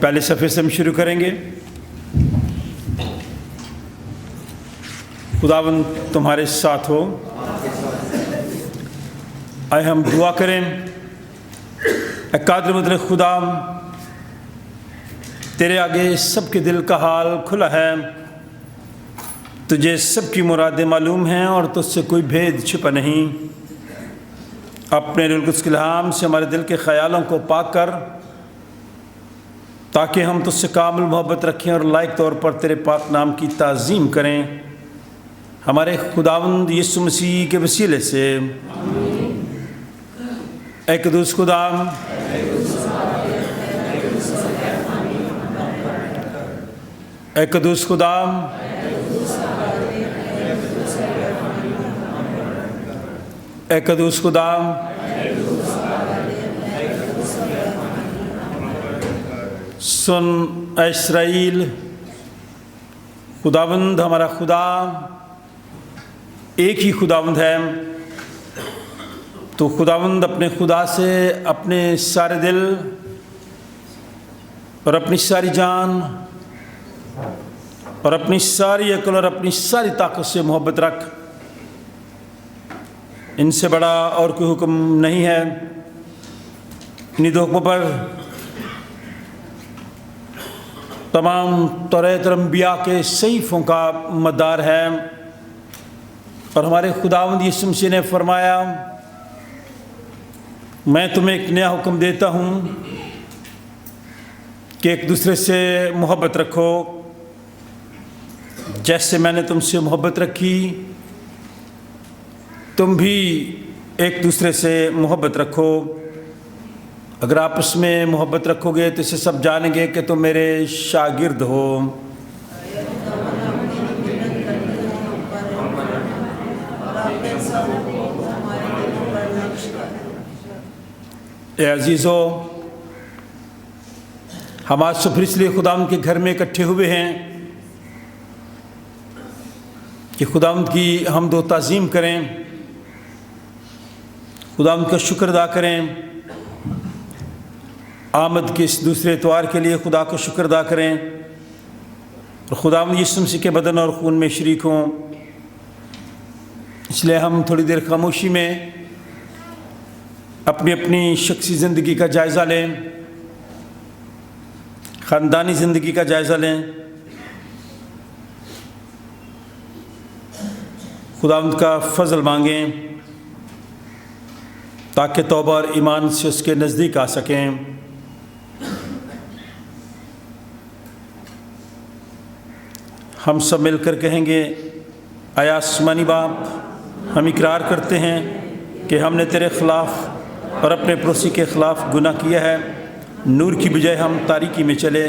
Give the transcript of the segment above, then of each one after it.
پہلے صفحے سے ہم شروع کریں گے۔ خداوند تمہارے ساتھ ہو۔ آئے ہم دعا کریں۔ اے قادر مطلق خدا، تیرے آگے سب کے دل کا حال کھلا ہے، تجھے سب کی مرادیں معلوم ہیں اور تجھ سے کوئی بھید چھپا نہیں۔ اپنے روح القدس کے الہام سے ہمارے دل کے خیالوں کو پاک کر، تاکہ ہم تجھ سے کامل محبت رکھیں اور لائق طور پر تیرے پاک نام کی تعظیم کریں، ہمارے خداوند یسوع مسیح کے وسیلے سے۔ اے قدوس خدا، اے قدوس خدا، اے قدوس خدا، سن اے اسرائیل، خداوند ہمارا خدا ایک ہی خداوند ہے۔ تو خداوند اپنے خدا سے اپنے سارے دل اور اپنی ساری جان اور اپنی ساری عقل اور اپنی ساری طاقت سے محبت رکھ۔ ان سے بڑا اور کوئی حکم نہیں ہے۔ انہی دو حکموں پر تمام توریت اور انبیاء کے صحیفوں کا مدار ہے، اور ہمارے خداوند یسوع مسیح نے فرمایا، میں تمہیں ایک نیا حکم دیتا ہوں کہ ایک دوسرے سے محبت رکھو، جیسے میں نے تم سے محبت رکھی تم بھی ایک دوسرے سے محبت رکھو۔ اگر آپ اس میں محبت رکھو گے تو اسے سب جانیں گے کہ تم میرے شاگرد ہو۔ اے عزیزو، ہم آج صبح اس لیے خداوند کے گھر میں اکٹھے ہوئے ہیں کہ خداوند کی حمد و تعظیم کریں، خداوند کا شکر ادا کریں، آمد کے اس دوسرے اتوار کے لیے خدا کو شکر ادا کریں، اور خداوند یسوع مسیح کے بدن اور خون میں شریک ہوں۔ اس لیے ہم تھوڑی دیر خاموشی میں اپنی اپنی شخصی زندگی کا جائزہ لیں، خاندانی زندگی کا جائزہ لیں، خداوند کا فضل مانگیں تاکہ توبہ اور ایمان سے اس کے نزدیک آ سکیں۔ ہم سب مل کر کہیں گے، اے آسمانی باپ، ہم اقرار کرتے ہیں کہ ہم نے تیرے خلاف اور اپنے پڑوسی کے خلاف گناہ کیا ہے۔ نور کی بجائے ہم تاریکی میں چلے،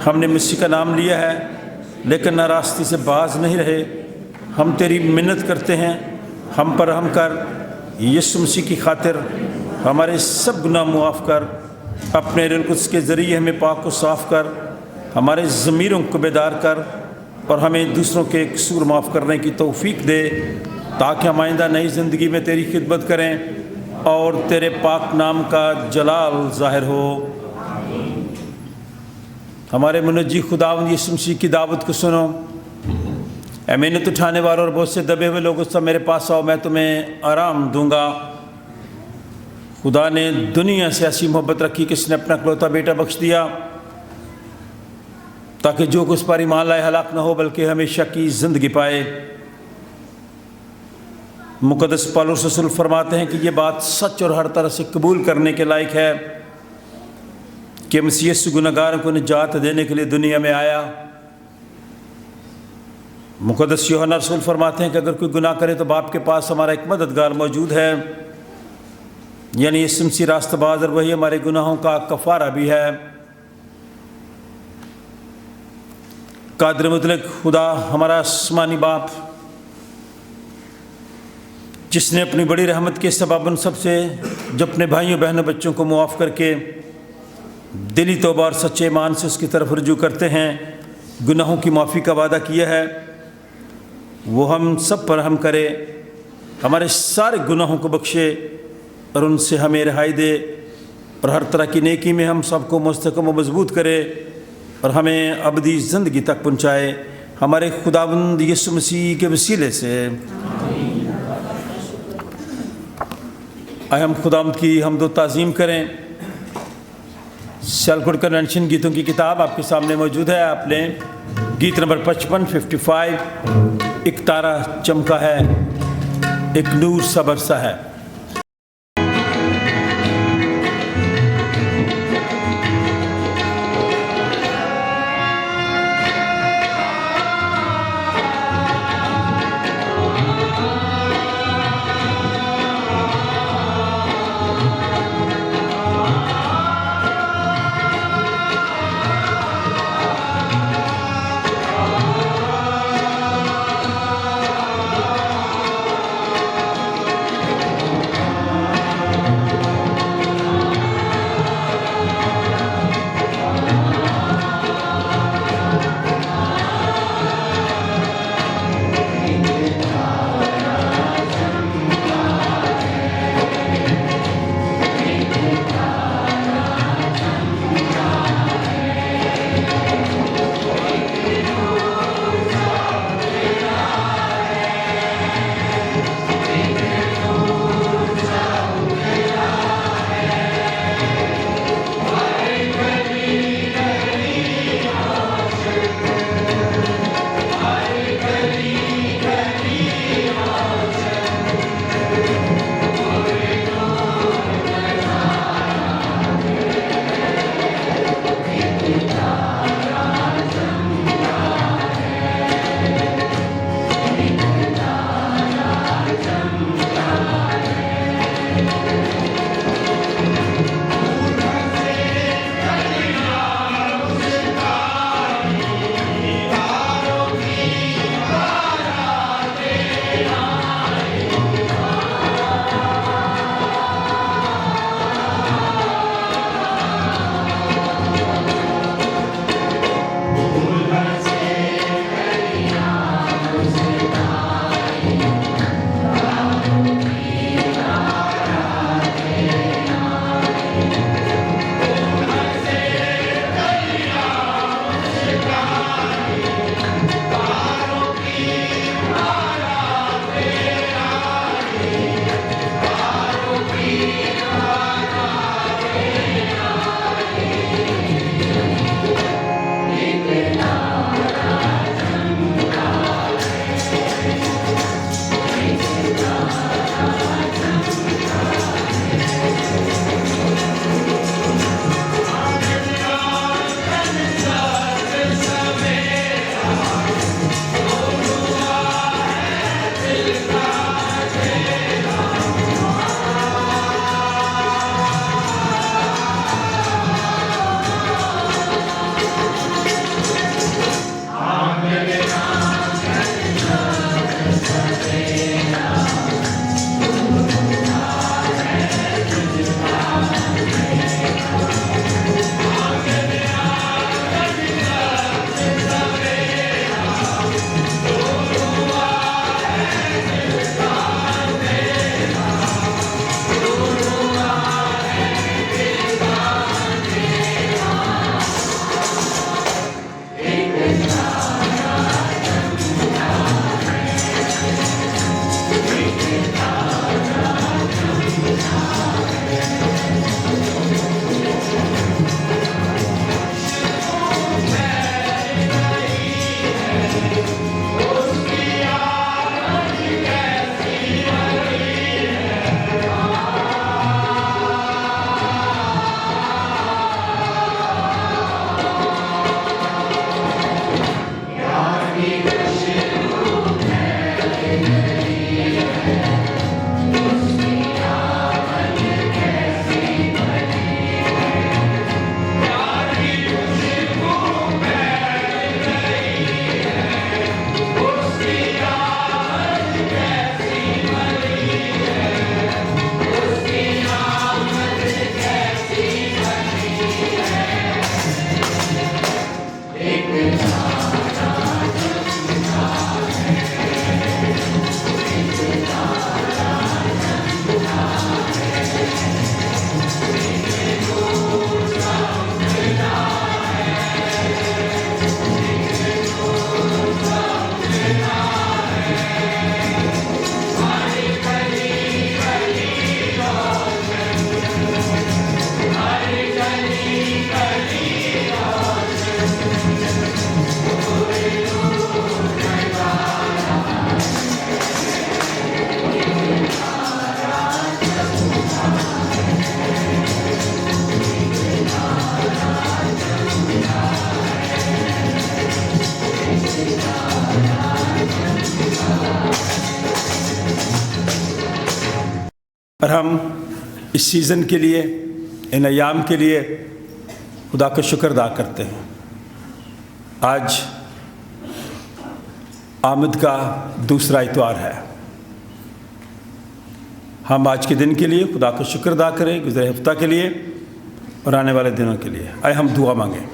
ہم نے مسیح کا نام لیا ہے لیکن نہ راستے سے باز نہیں رہے۔ ہم تیری منت کرتے ہیں، ہم پر رحم کر، یسوع مسیح کی خاطر ہمارے سب گناہ معاف کر، اپنے روح القدس کے ذریعے ہمیں پاک و صاف کر، ہمارے ضمیروں کو بیدار کر، اور ہمیں دوسروں کے قصور معاف کرنے کی توفیق دے، تاکہ ہم آئندہ نئی زندگی میں تیری خدمت کریں اور تیرے پاک نام کا جلال ظاہر ہو۔ ہمارے منجی خداوند یسوع مسیح کی دعوت کو سنو۔ اے محنت اٹھانے والوں اور بہت سے دبے ہوئے لوگوں سے میرے پاس آؤ، میں تمہیں آرام دوں گا۔ خدا نے دنیا سے ایسی محبت رکھی کہ اس نے اپنا اکلوتا بیٹا بخش دیا، تاکہ جو کچھ پر ایمان لائے ہلاک نہ ہو بلکہ ہمیشہ کی زندگی پائے۔ مقدس پالوس رسول فرماتے ہیں کہ یہ بات سچ اور ہر طرح سے قبول کرنے کے لائق ہے کہ مسیح یسوع گنہگاروں کو نجات دینے کے لیے دنیا میں آیا۔ مقدس یوحنا رسول فرماتے ہیں کہ اگر کوئی گناہ کرے تو باپ کے پاس ہمارا ایک مددگار موجود ہے، یعنی یسوع مسیح راست باز، اور وہی ہمارے گناہوں کا کفارہ بھی ہے۔ قادر مطلق خدا ہمارا آسمانی باپ، جس نے اپنی بڑی رحمت کے سبب ان سب سے جو اپنے بھائیوں بہنوں بچوں کو معاف کر کے دلی توبہ اور سچے ایمان سے اس کی طرف رجوع کرتے ہیں، گناہوں کی معافی کا وعدہ کیا ہے، وہ ہم سب پر رحم کرے، ہمارے سارے گناہوں کو بخشے اور ان سے ہمیں رہائی دے، اور ہر طرح کی نیکی میں ہم سب کو مستحکم و مضبوط کرے اور ہمیں ابدی زندگی تک پہنچائے، ہمارے خداوند یسوع مسیح کے وسیلے سے۔ آئے ہم خداوند کی حمد و تعظیم کریں۔ سیالکوٹ کنونشن گیتوں کی کتاب آپ کے سامنے موجود ہے۔ آپ نے گیت نمبر 55 ایک تارا چمکا ہے، ایک نور سا برسا ہے۔ سیزن کے لیے، ان ایام کے لیے خدا کا شکر ادا کرتے ہیں۔ آج آمد کا دوسرا اتوار ہے۔ ہم آج کے دن کے لیے خدا کا شکر ادا کریں، گزرے ہفتہ کے لیے اور آنے والے دنوں کے لیے۔ آئے ہم دعا مانگیں۔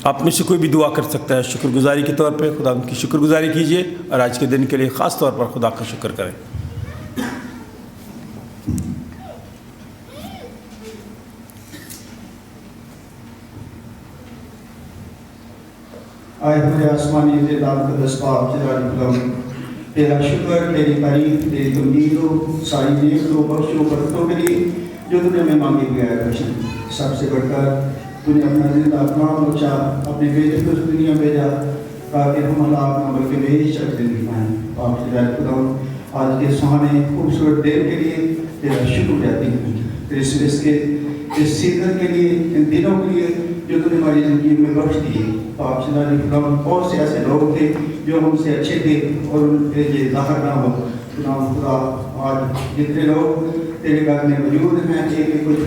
آپ میں سے کوئی بھی دعا کر سکتا ہے، شکر گزاری کے طور پہ خدا کی شکر گزاری کیجیے اور آج کے دن کے لیے خاص طور پر خدا کا شکر کریں۔ آئے ہوئے آسمانی زیدان قدس پاک جلالی خداوند، تیرا شکر، تیری تعریف، تیری تمجید ہو ساری نعمتوں بخشوں برکتوں کے لیے جو تو نے ہمیں مانگی ہوئی ہے۔ سب سے بڑھ کر تو نے اپنا زندہ کلام بچا، اپنے بیٹے کو اس دنیا بھیجا تاکہ ہم ہلاک نہ بلکہ بے شک زندگی پائیں۔ پاک جلالی خداوند، آج کے سہانے خوبصورت دن کے لیے تیرا شکر کہتے ہیں، کرسمس کے اس سیزن کے لیے، ان دنوں کے لیے جو تو نے ہماری زندگی میں بخش دیے۔ پاک جلالی خداوند، بہت سے ایسے لوگ تھے جو ہم سے اچھے تھے اور ان کے یہ ظاہر نہ ہو۔ خدا آج جتنے لوگ تیرے گھر میں موجود ہیں کہ کچھ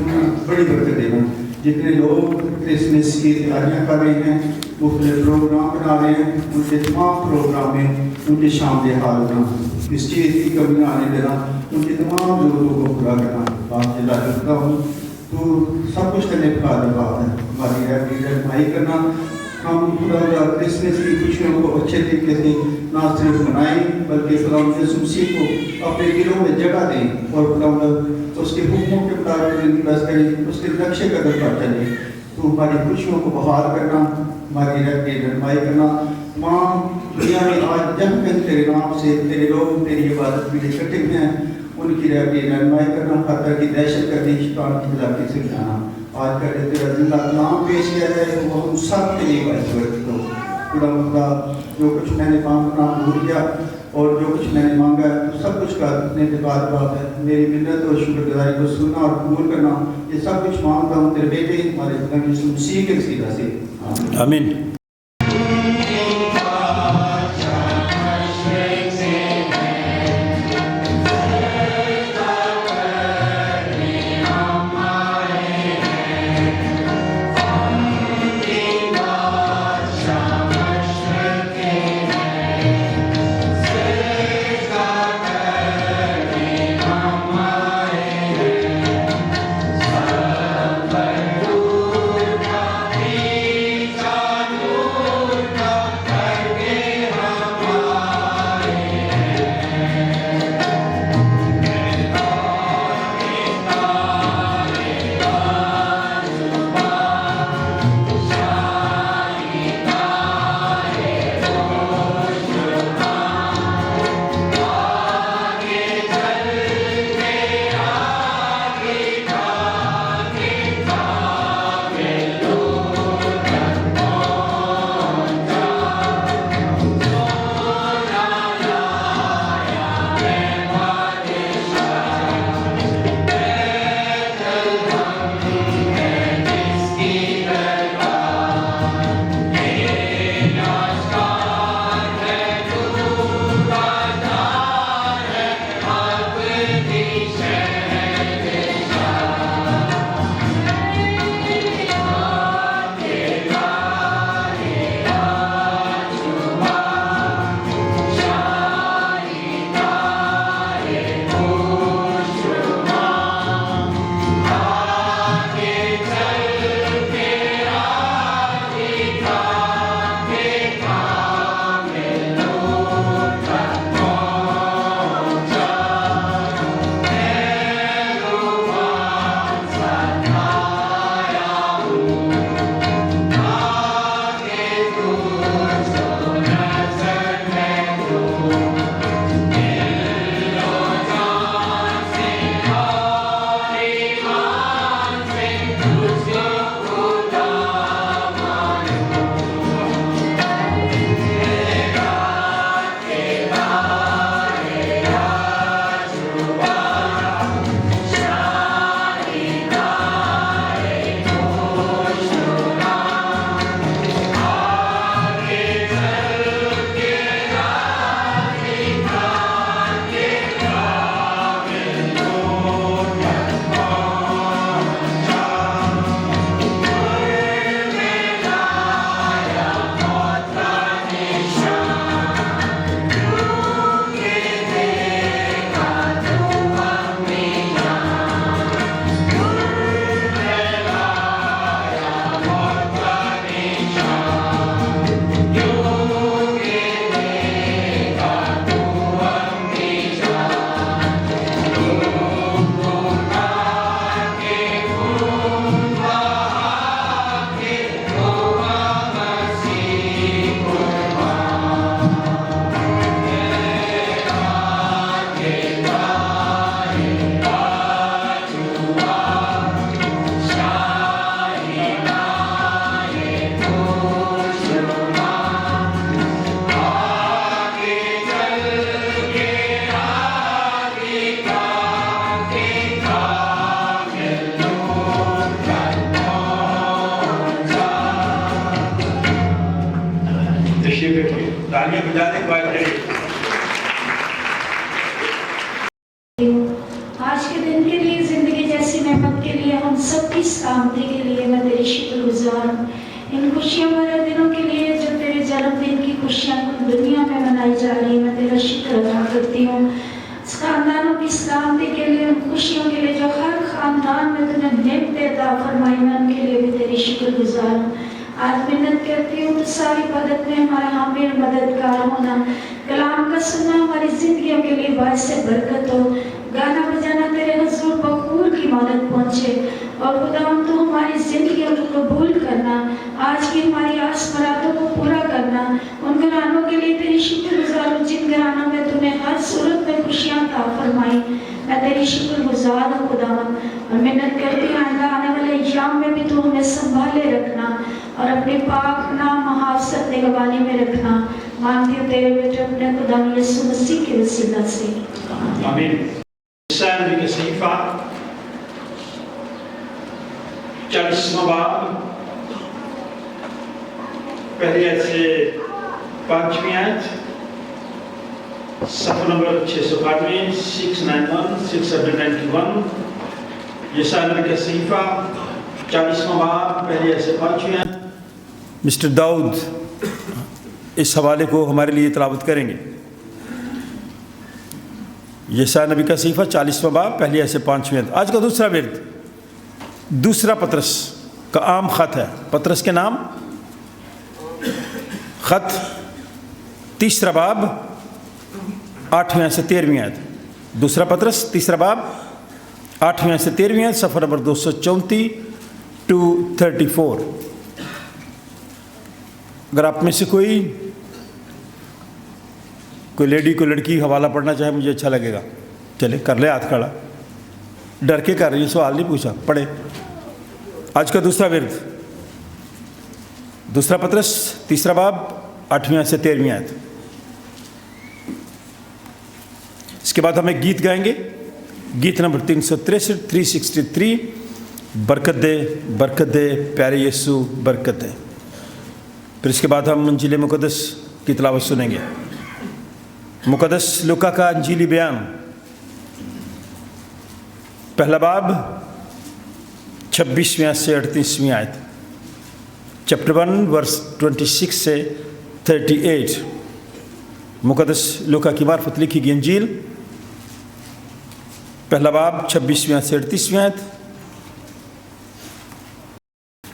بڑی برکت دینا، جتنے لوگ کرسمس کی تیاریاں کر رہے ہیں، مختلف پروگرام بنا رہے ہیں، ان کے تمام پروگرام میں ان کی شام حال کرنا، اس چیز کی کمی نہ آنے دینا، ان کی تمام ضرورتوں کو پورا کرنا۔ پاک جلالی خداوند، تو سب کچھ کرنے کا قادر بات ہے، ہماری رہنمائی کرنا۔ ہم خدا کرسمس کی خوشیوں کو اچھے طریقے سے نہ صرف منائیں بلکہ خدا یسوع مسیح کو اپنے دلوں میں جگہ دیں اور خدا اس کے حکموں کے مطابق زندگی بسر کریں، اس کے نقشے قدم پر چلیں۔ تو ہماری خوشیوں کو بحال کرنا، ہماری رہنمائی کرنا، تمام دنیا میں آج جب کہیں تیرے نام سے تیرے لوگ تیری عبادت کے لیے اکٹھے ہیں، ان کی رہنمائی کرنا، ہر طرح کی دہشت گردی شیطان کی مذاقی سے بچانا۔ آج کا تیرا زندہ کلام پیش کیا جائے وہ ہم سب کے لیے باعث برکت ہو۔ خدا جو کچھ میں نے مانگنا بھول گیا اور جو کچھ میں نے مانگا ہے تو سب کچھ کا اپنے اعتقاد بات ہے۔ میری منت اور شکر گزاری کو سننا اور قبول کرنا، یہ سب کچھ مانگتا ہوں تیرے بیٹے ہمارے خدا یسوع مسیح کے وسیلہ سے، آمین۔ Thank you. نیچے بیٹھے تالیاں بجا دیں کوائر آج کے دن کے لیے، زندگی جیسی نعمت کے لیے، ہم سب کی سلامتی کے لیے میں تیری شکر گزار ہوں۔ ان خوشیوں بھرے دنوں کے لیے جو تیرے جنم دن کی خوشیاں دنیا میں منائی جا رہی ہیں، میں تیرا شکر ادا کرتی ہوں۔ خاندانوں کی سلامتی کے لیے، ان خوشیوں کے لیے جو ہر خاندان میں تو نے نعمتیں عطا فرمائی، میں ان کے لیے بھی تیری شکر گزار ہوں۔ آج منت کرتی ہوں تو ساری مدد میں ہمارا حامل مددگار ہونا، کلام کا سننا ہماری زندگیوں کے لیے باعث برکت ہو، گانا بجانا تیرے حضور بخور کی مدد پہنچے، اور خداوند تو ہماری زندگیوں کو قبول کرنا، آج کی ہماری آس مرادوں کو پورا کرنا۔ ان گھرانوں کے لیے تیری شکر گزار ہوں جن گھرانوں میں تو نے ہر صورت میں خوشیاں عطا فرمائی، میں تیری شکر گزار ہوں خداوند، اور منت کرتی ہوں آئندہ آنے والے ایام میں بھی تو ہمیں سنبھالے رکھنا اور اپنے پاک نام محافظت نگہبانی میں رکھنا۔ مانگتی ہوں تیرے بیٹے اپنے خدا یسوع مسیح کے وسیلہ سے، آمین۔ یسایا نبی کا صحیفہ 40واں باب پہلی آیت سے 5ویں آیت، صفحہ نمبر 692 691 691۔ یسایا نبی کا صحیفہ 40واں باب پہلی آیت سے 5ویں آیت۔ مسٹر داؤد اس حوالے کو ہمارے لیے تلاوت کریں گے۔ یسایا نبی کا صحیفہ 40واں باب پہلی آیت سے 5ویں آیت۔ آج کا دوسرا ورد دوسرا پطرس کا عام خط ہے۔ پطرس کے نام خط، تیسرا باب 8ویں آیت سے 13ویں آیت۔ دوسرا پطرس تیسرا باب 8ویں آیت سے 13ویں آیت، صفحہ نمبر 234 to 34۔ اگر آپ میں سے کوئی لیڈی کو لڑکی حوالہ پڑھنا چاہے، مجھے اچھا لگے گا، چلے کر لے ہاتھ کھڑا، ڈر کے کر رہی ہے، سوال نہیں پوچھا، پڑھے۔ آج کا دوسرا ورد دوسرا پطرس تیسرا باب 8ویں آیت سے 13ویں آیت۔ اس کے بعد ہم ایک گیت گائیں گے، گیت نمبر 363 363، برکت دے برکت دے پیارے یسوع برکت دے۔ پھر اس کے بعد ہم انجیل مقدس کی تلاوت سنیں گے۔ مقدس لوکا کا انجیلی بیان، پہلا باب 26ویں سے 38ویں آیت، چیپٹر 1 ورس 26 سے 38۔ مقدس لوکا کی معرفت لکھی گئی انجیل، پہلا باب 26ویں سے 38ویں آیت،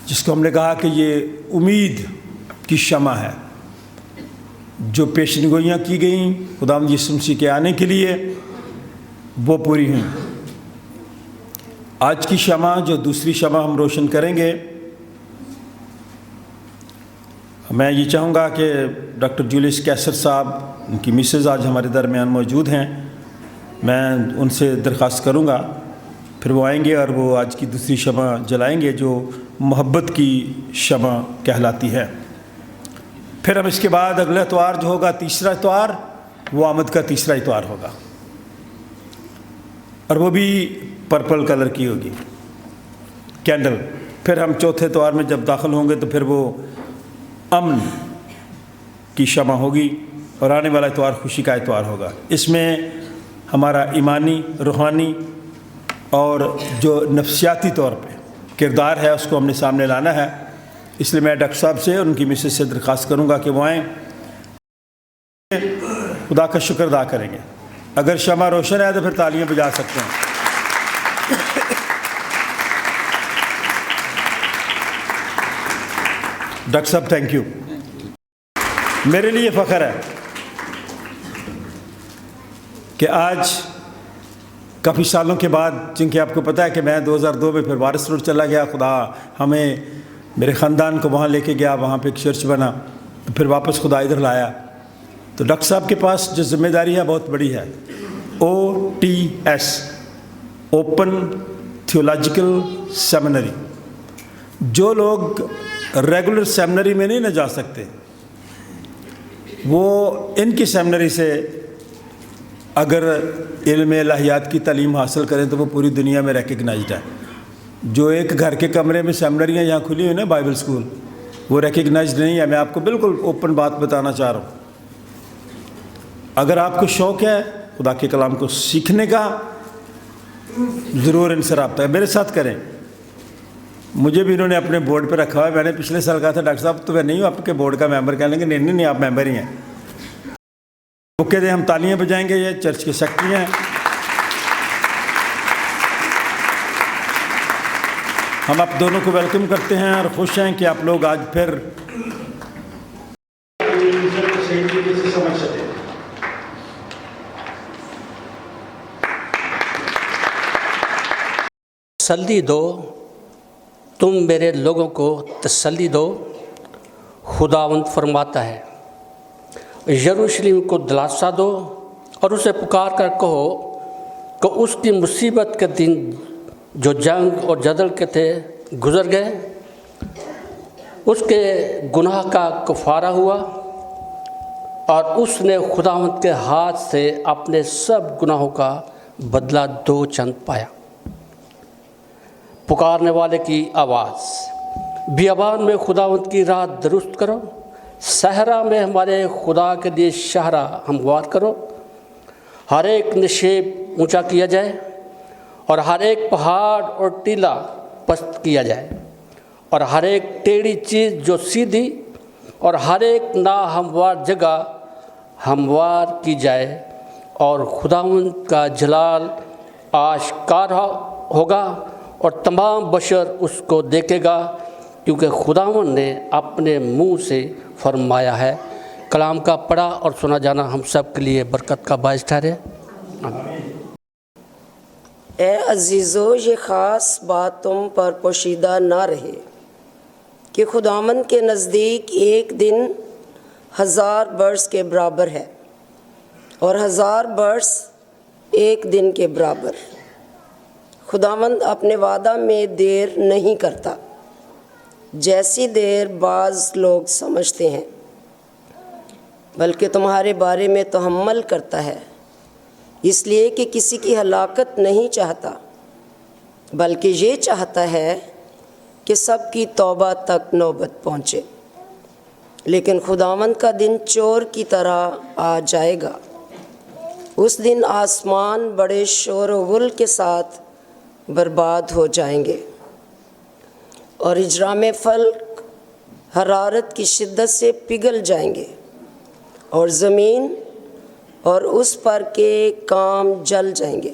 جس کو ہم نے کہا کہ یہ امید کی شمع ہے، جو پیشن گوئیاں کی گئیں خداوند یسوع مسیح کے آنے کے لیے وہ پوری ہوئیں۔ آج کی شمع، جو دوسری شمع ہم روشن کریں گے، میں یہ چاہوں گا کہ ڈاکٹر جولیس کیسر صاحب، ان کی مسز آج ہمارے درمیان موجود ہیں، میں ان سے درخواست کروں گا، پھر وہ آئیں گے اور وہ آج کی دوسری شمع جلائیں گے جو محبت کی شمع کہلاتی ہے۔ پھر ہم اس کے بعد اگلا اتوار جو ہوگا، تیسرا اتوار، وہ آمد کا تیسرا اتوار ہوگا، اور وہ بھی پرپل کلر کی ہوگی کینڈل۔ پھر ہم چوتھے اتوار میں جب داخل ہوں گے تو پھر وہ امن کی شمع ہوگی، اور آنے والا اتوار خوشی کا اتوار ہوگا۔ اس میں ہمارا ایمانی، روحانی اور جو نفسیاتی طور پہ کردار ہے اس کو ہم نے سامنے لانا ہے۔ اس لیے میں ڈاکٹر صاحب سے اور ان کی مسز سے درخواست کروں گا کہ وہ آئیں، خدا کا شکر ادا کریں گے۔ اگر شمع روشن ہے تو پھر تالیاں بجا سکتے ہیں۔ ڈاکٹر صاحب تھینک یو۔ میرے لیے فخر ہے کہ آج کافی سالوں کے بعد، چونکہ آپ کو پتہ ہے کہ میں 2002 میں پھر وارث روڈ چلا گیا، خدا ہمیں میرے خاندان کو وہاں لے کے گیا، وہاں پہ ایک چرچ بنا، تو پھر واپس خدا ادھر لایا۔ تو ڈاکٹر صاحب کے پاس جو ذمہ داری ہے بہت بڑی ہے، OTS، اوپن تھیولوجیکل سیمنری۔ جو لوگ ریگولر سیمنری میں نہیں نہ جا سکتے، وہ ان کی سیمنری سے اگر علم الہیات کی تعلیم حاصل کریں تو وہ پوری دنیا میں ریکگنائزڈ ہے۔ جو ایک گھر کے کمرے میں سیمنریاں یہاں کھلی ہوئی نا، بائبل سکول، وہ ریکگنائز نہیں ہے. میں آپ کو بالکل اوپن بات بتانا چاہ رہا ہوں. اگر آپ کو شوق ہے خدا کے کلام کو سیکھنے کا, ضرور ان سے رابطہ میرے ساتھ کریں. مجھے بھی انہوں نے اپنے بورڈ پہ رکھا ہوا ہے. میں نے پچھلے سال کہا تھا ڈاکٹر صاحب تو میں نہیں ہوں آپ کے بورڈ کا ممبر. کہنے لگے نہیں آپ ممبر ہی ہیں. موقع دیں, ہم تالیاں بجائیں گے. یہ چرچ کے سیکرٹری ہیں. ہم آپ دونوں کو ویلکم کرتے ہیں اور خوش ہیں کہ آپ لوگ آج پھر سمجھ سکیں. تسلی دو, تم میرے لوگوں کو تسلی دو. خداوند فرماتا ہے یروشلم کو دلاسا دو اور اسے پکار کر کہو کہ اس کی مصیبت کے دن جو جنگ اور جدل کے تھے گزر گئے. اس کے گناہ کا کفارہ ہوا اور اس نے خداوند کے ہاتھ سے اپنے سب گناہوں کا بدلہ دو چند پایا. پکارنے والے کی آواز, بیابان میں خداوند کی راہ درست کرو, صحرا میں ہمارے خدا کے لیے شاہراہ ہموار کرو. ہر ایک نشیب اونچا کیا جائے اور ہر ایک پہاڑ اور ٹیلا پست کیا جائے, اور ہر ایک ٹیڑھی چیز جو سیدھی اور ہر ایک ناہموار جگہ ہموار کی جائے. اور خداوند کا جلال آشکار ہوگا اور تمام بشر اس کو دیکھے گا, کیونکہ خداوند نے اپنے منہ سے فرمایا ہے. کلام کا پڑھا اور سنا جانا ہم سب کے لیے برکت کا باعث ٹھہرے. اے عزیزو, یہ خاص بات تم پر پوشیدہ نہ رہے کہ خداوند کے نزدیک ایک دن 1000 برس کے برابر ہے اور 1000 برس ایک دن کے برابر. خداوند اپنے وعدہ میں دیر نہیں کرتا جیسی دیر بعض لوگ سمجھتے ہیں, بلکہ تمہارے بارے میں تحمل کرتا ہے, اس لیے کہ کسی کی ہلاکت نہیں چاہتا بلکہ یہ چاہتا ہے کہ سب کی توبہ تک نوبت پہنچے. لیکن خداوند کا دن چور کی طرح آ جائے گا. اس دن آسمان بڑے شور و غل کے ساتھ برباد ہو جائیں گے اور اجرام فلک حرارت کی شدت سے پگھل جائیں گے اور زمین اور اس پر کے کام جل جائیں گے.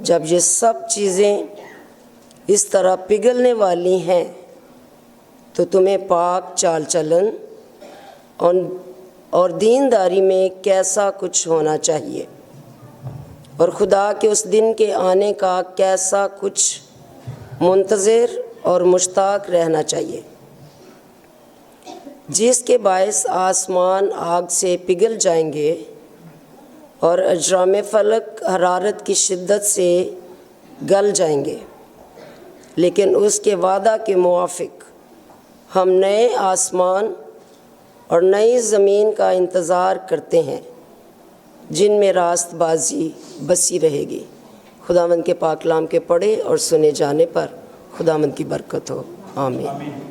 جب یہ سب چیزیں اس طرح پگھلنے والی ہیں تو تمہیں پاک چال چلن اور دینداری میں کیسا کچھ ہونا چاہیے, اور خدا کے اس دن کے آنے کا کیسا کچھ منتظر اور مشتاق رہنا چاہیے, جس کے باعث آسمان آگ سے پگھل جائیں گے اور اجرام فلک حرارت کی شدت سے گل جائیں گے. لیکن اس کے وعدہ کے موافق ہم نئے آسمان اور نئی زمین کا انتظار کرتے ہیں جن میں راست بازی بسی رہے گی. خداوند کے پاک کلام کے پڑھے اور سنے جانے پر خداوند کی برکت ہو. آمین.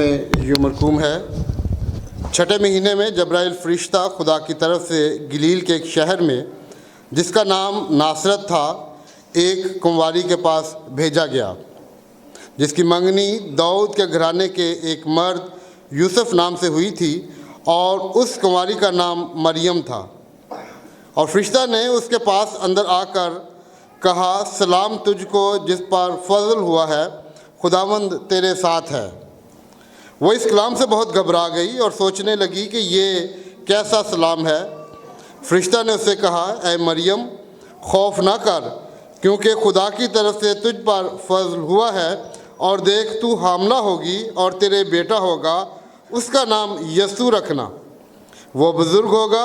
یوں مرقوم ہے، چھٹے مہینے میں جبرائیل فرشتہ خدا کی طرف سے گلیل کے ایک شہر میں جس کا نام ناصرت تھا ایک کنواری کے پاس بھیجا گیا، جس کی منگنی داؤد کے گھرانے کے ایک مرد یوسف نام سے ہوئی تھی، اور اس کنواری کا نام مریم تھا۔ اور فرشتہ نے اس کے پاس اندر آ کر کہا، سلام تجھ کو جس پر فضل ہوا ہے، خداوند تیرے ساتھ ہے۔ وہ اس کلام سے بہت گھبرا گئی اور سوچنے لگی کہ یہ کیسا سلام ہے۔ فرشتہ نے اس سے کہا، اے مریم، خوف نہ کر، کیونکہ خدا کی طرف سے تجھ پر فضل ہوا ہے، اور دیکھ تو حاملہ ہوگی اور تیرے بیٹا ہوگا، اس کا نام یسوع رکھنا۔ وہ بزرگ ہوگا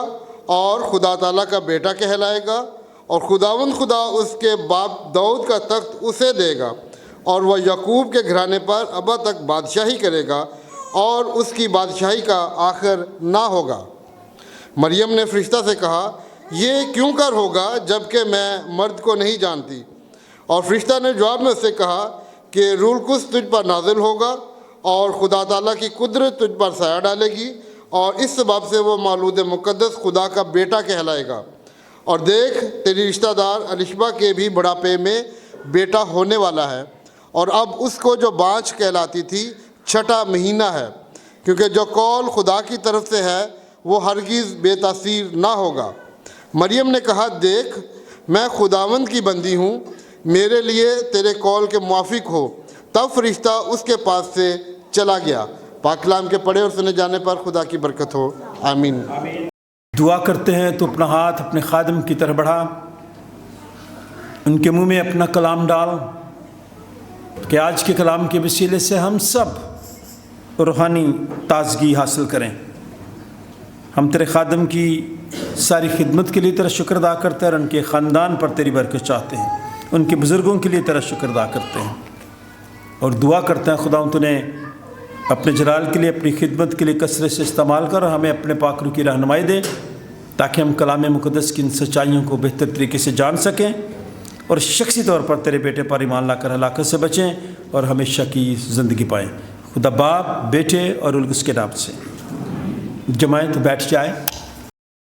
اور خدا تعالیٰ کا بیٹا کہلائے گا، اور خداوند خدا اس کے باپ داؤد کا تخت اسے دے گا، اور وہ یعقوب کے گھرانے پر ابد تک بادشاہی کرے گا، اور اس کی بادشاہی کا آخر نہ ہوگا۔ مریم نے فرشتہ سے کہا، یہ کیوں کر ہوگا جب کہ میں مرد کو نہیں جانتی؟ اور فرشتہ نے جواب میں اس سے کہا کہ روح القدس تجھ پر نازل ہوگا، اور خدا تعالیٰ کی قدرت تجھ پر سایہ ڈالے گی، اور اس سبب سے وہ مولود مقدس خدا کا بیٹا کہلائے گا۔ اور دیکھ، تیری رشتہ دار الشبہ کے بھی بڑھاپے میں بیٹا ہونے والا ہے، اور اب اس کو جو بانجھ کہلاتی تھی چھٹا مہینہ ہے، کیونکہ جو قول خدا کی طرف سے ہے وہ ہرگز بے تاثیر نہ ہوگا۔ مریم نے کہا، دیکھ، میں خداوند کی بندی ہوں، میرے لیے تیرے قول کے موافق ہو۔ تب فرشتہ اس کے پاس سے چلا گیا۔ پاک کلام کے پڑھے اور سنے جانے پر خدا کی برکت ہو، آمین۔ دعا کرتے ہیں تو اپنا ہاتھ اپنے خادم کی طرف بڑھا، ان کے منہ میں اپنا کلام ڈال، کہ آج کے کلام کے وسیلے سے ہم سب روحانی تازگی حاصل کریں۔ ہم تیرے خادم کی ساری خدمت کے لیے تیرا شکر ادا کرتے ہیں، اور ان کے خاندان پر تیری برکت چاہتے ہیں، ان کے بزرگوں کے لیے تیرا شکر ادا کرتے ہیں، اور دعا کرتے ہیں خدا تو نے اپنے جلال کے لیے، اپنی خدمت کے لیے کثرت سے استعمال کر، اور ہمیں اپنے پاک روح کی رہنمائی دے، تاکہ ہم کلام مقدس کی ان سچائیوں کو بہتر طریقے سے جان سکیں، اور شخصی طور پر تیرے بیٹے پر ایمان لا کر ہلاکت سے بچیں اور ہمیشہ کی زندگی پائیں۔ خدا باپ، بیٹے اور روح القدس کے نام سے۔ جماعت بیٹھ جائے۔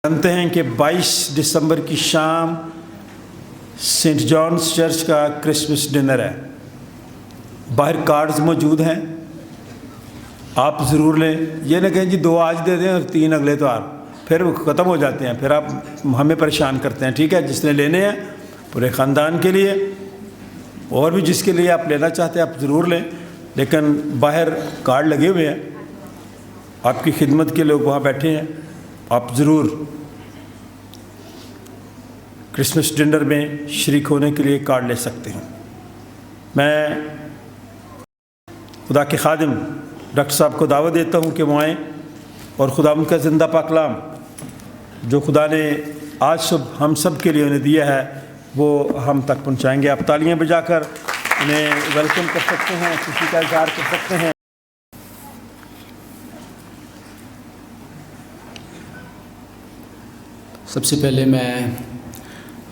جانتے ہیں کہ 22 دسمبر کی شام سینٹ جانس چرچ کا کرسمس ڈنر ہے۔ باہر کارڈز موجود ہیں، آپ ضرور لیں۔ یہ نہ کہیں جی 2 آج دے دیں اور 3 اگلے اتوار، پھر وہ ختم ہو جاتے ہیں، پھر آپ ہمیں پریشان کرتے ہیں۔ ٹھیک ہے، جس نے لینے ہیں پورے خاندان کے لیے، اور بھی جس کے لیے آپ لینا چاہتے ہیں آپ ضرور لیں، لیکن باہر کارڈ لگے ہوئے ہیں، آپ کی خدمت کے لوگ وہاں بیٹھے ہیں، آپ ضرور کرسمس ڈنر میں شریک ہونے کے لیے کارڈ لے سکتے ہیں۔ میں خدا کے خادم ڈاکٹر صاحب کو دعوت دیتا ہوں کہ وہ آئیں اور خدا ان کا زندہ پاک کلام جو خدا نے آج صبح ہم سب کے لیے انہیں دیا ہے وہ ہم تک پہنچائیں گے۔ آپ تالیاں بجا کر انہیں ویلکم کر سکتے ہیں، خوشی کا اظہار کر سکتے ہیں۔ سب سے پہلے میں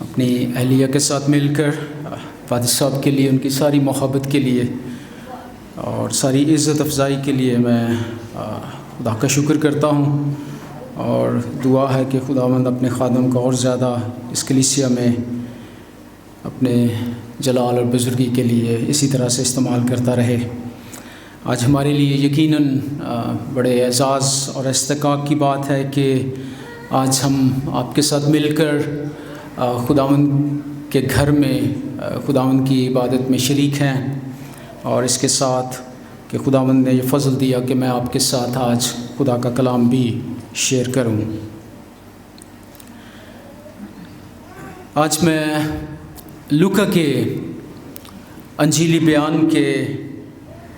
اپنی اہلیہ کے ساتھ مل کر فادر صاحب کے لیے، ان کی ساری محبت کے لیے اور ساری عزت افزائی کے لیے میں خدا کا شکر کرتا ہوں، اور دعا ہے کہ خداوند اپنے خادم کو اور زیادہ اس کلیسیا میں اپنے جلال اور بزرگی کے لیے اسی طرح سے استعمال کرتا رہے۔ آج ہمارے لیے یقیناً بڑے اعزاز اور استحقاق کی بات ہے کہ آج ہم آپ کے ساتھ مل کر خداوند کے گھر میں خداوند کی عبادت میں شریک ہیں، اور اس کے ساتھ کہ خداوند نے یہ فضل دیا کہ میں آپ کے ساتھ آج خدا کا کلام بھی شیئر کروں۔ آج میں لوکا کے انجیلی بیان کے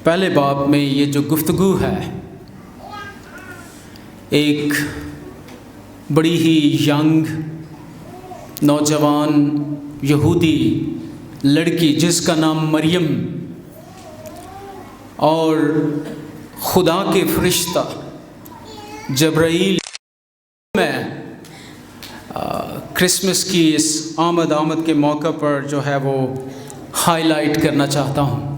پہلے باب میں یہ جو گفتگو ہے، ایک بڑی ہی ینگ نوجوان یہودی لڑکی جس کا نام مریم اور خدا کے فرشتہ جبرائیل میں کرسمس کی اس آمد کے موقع پر جو ہے وہ ہائی لائٹ کرنا چاہتا ہوں۔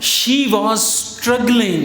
she was struggling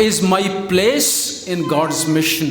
is my place in God's mission,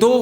2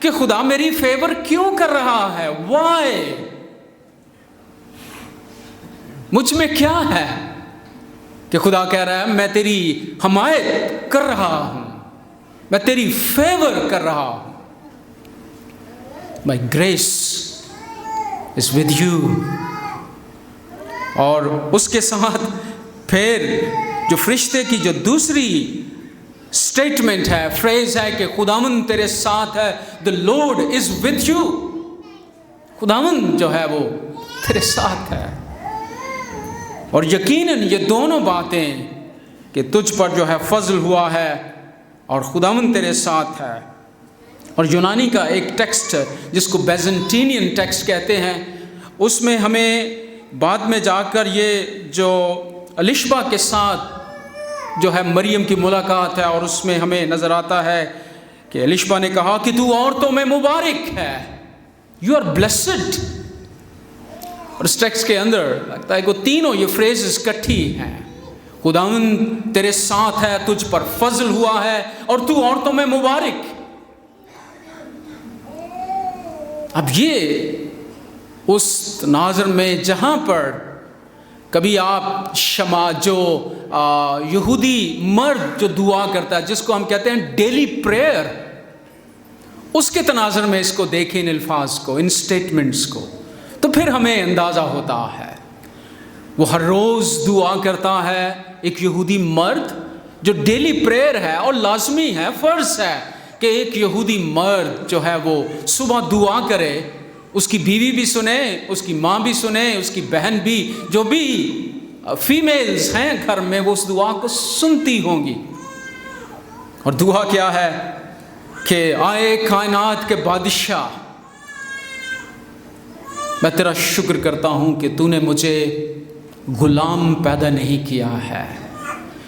کہ خدا میری فیور کیوں کر رہا ہے؟ وائی؟ مجھ میں کیا ہے کہ خدا کہہ رہا ہے میں تیری حمایت کر رہا ہوں، میں تیری فیور کر رہا ہوں. My grace is with you. اور اس کے ساتھ پھر جو فرشتے کی جو دوسری اسٹیٹمنٹ ہے، فریز ہے کہ خداوند تیرے ساتھ ہے. The Lord is with you. خداوند جو ہے وہ تیرے ساتھ ہے. اور یقیناً یہ دونوں باتیں کہ تجھ پر جو ہے فضل ہوا ہے اور خداوند تیرے ساتھ ہے. اور یونانی کا ایک ٹیکسٹ جس کو بیزنٹینین ٹیکسٹ کہتے ہیں، اس میں ہمیں بعد میں جا کر یہ جو الشبا کے ساتھ جو ہے مریم کی ملاقات ہے، اور اس میں ہمیں نظر آتا ہے کہ الشبا نے کہا کہ تو عورتوں میں مبارک ہے، یو آر بلیسڈ. اور اس ٹیکسٹ کے اندر لگتا ہے کہ وہ تینوں یہ فریزز کٹھی ہیں. خداوند تیرے ساتھ ہے، تجھ پر فضل ہوا ہے، اور تو عورتوں میں مبارک. اب یہ اس تناظر میں جہاں پر کبھی آپ شمع جو یہودی مرد جو دعا کرتا ہے، جس کو ہم کہتے ہیں ڈیلی پریئر، اس کے تناظر میں اس کو دیکھیں، ان الفاظ کو، ان سٹیٹمنٹس کو، تو پھر ہمیں اندازہ ہوتا ہے. وہ ہر روز دعا کرتا ہے، ایک یہودی مرد جو ڈیلی پریئر ہے اور لازمی ہے، فرض ہے کہ ایک یہودی مرد جو ہے وہ صبح دعا کرے. اس کی بیوی بھی سنے، اس کی ماں بھی سنے، اس کی بہن بھی، جو بھی فیمیلز ہیں گھر میں، وہ اس دعا کو سنتی ہوں گی. اور دعا کیا ہے کہ آئے کائنات کے بادشاہ، میں تیرا شکر کرتا ہوں کہ تو نے مجھے غلام پیدا نہیں کیا ہے.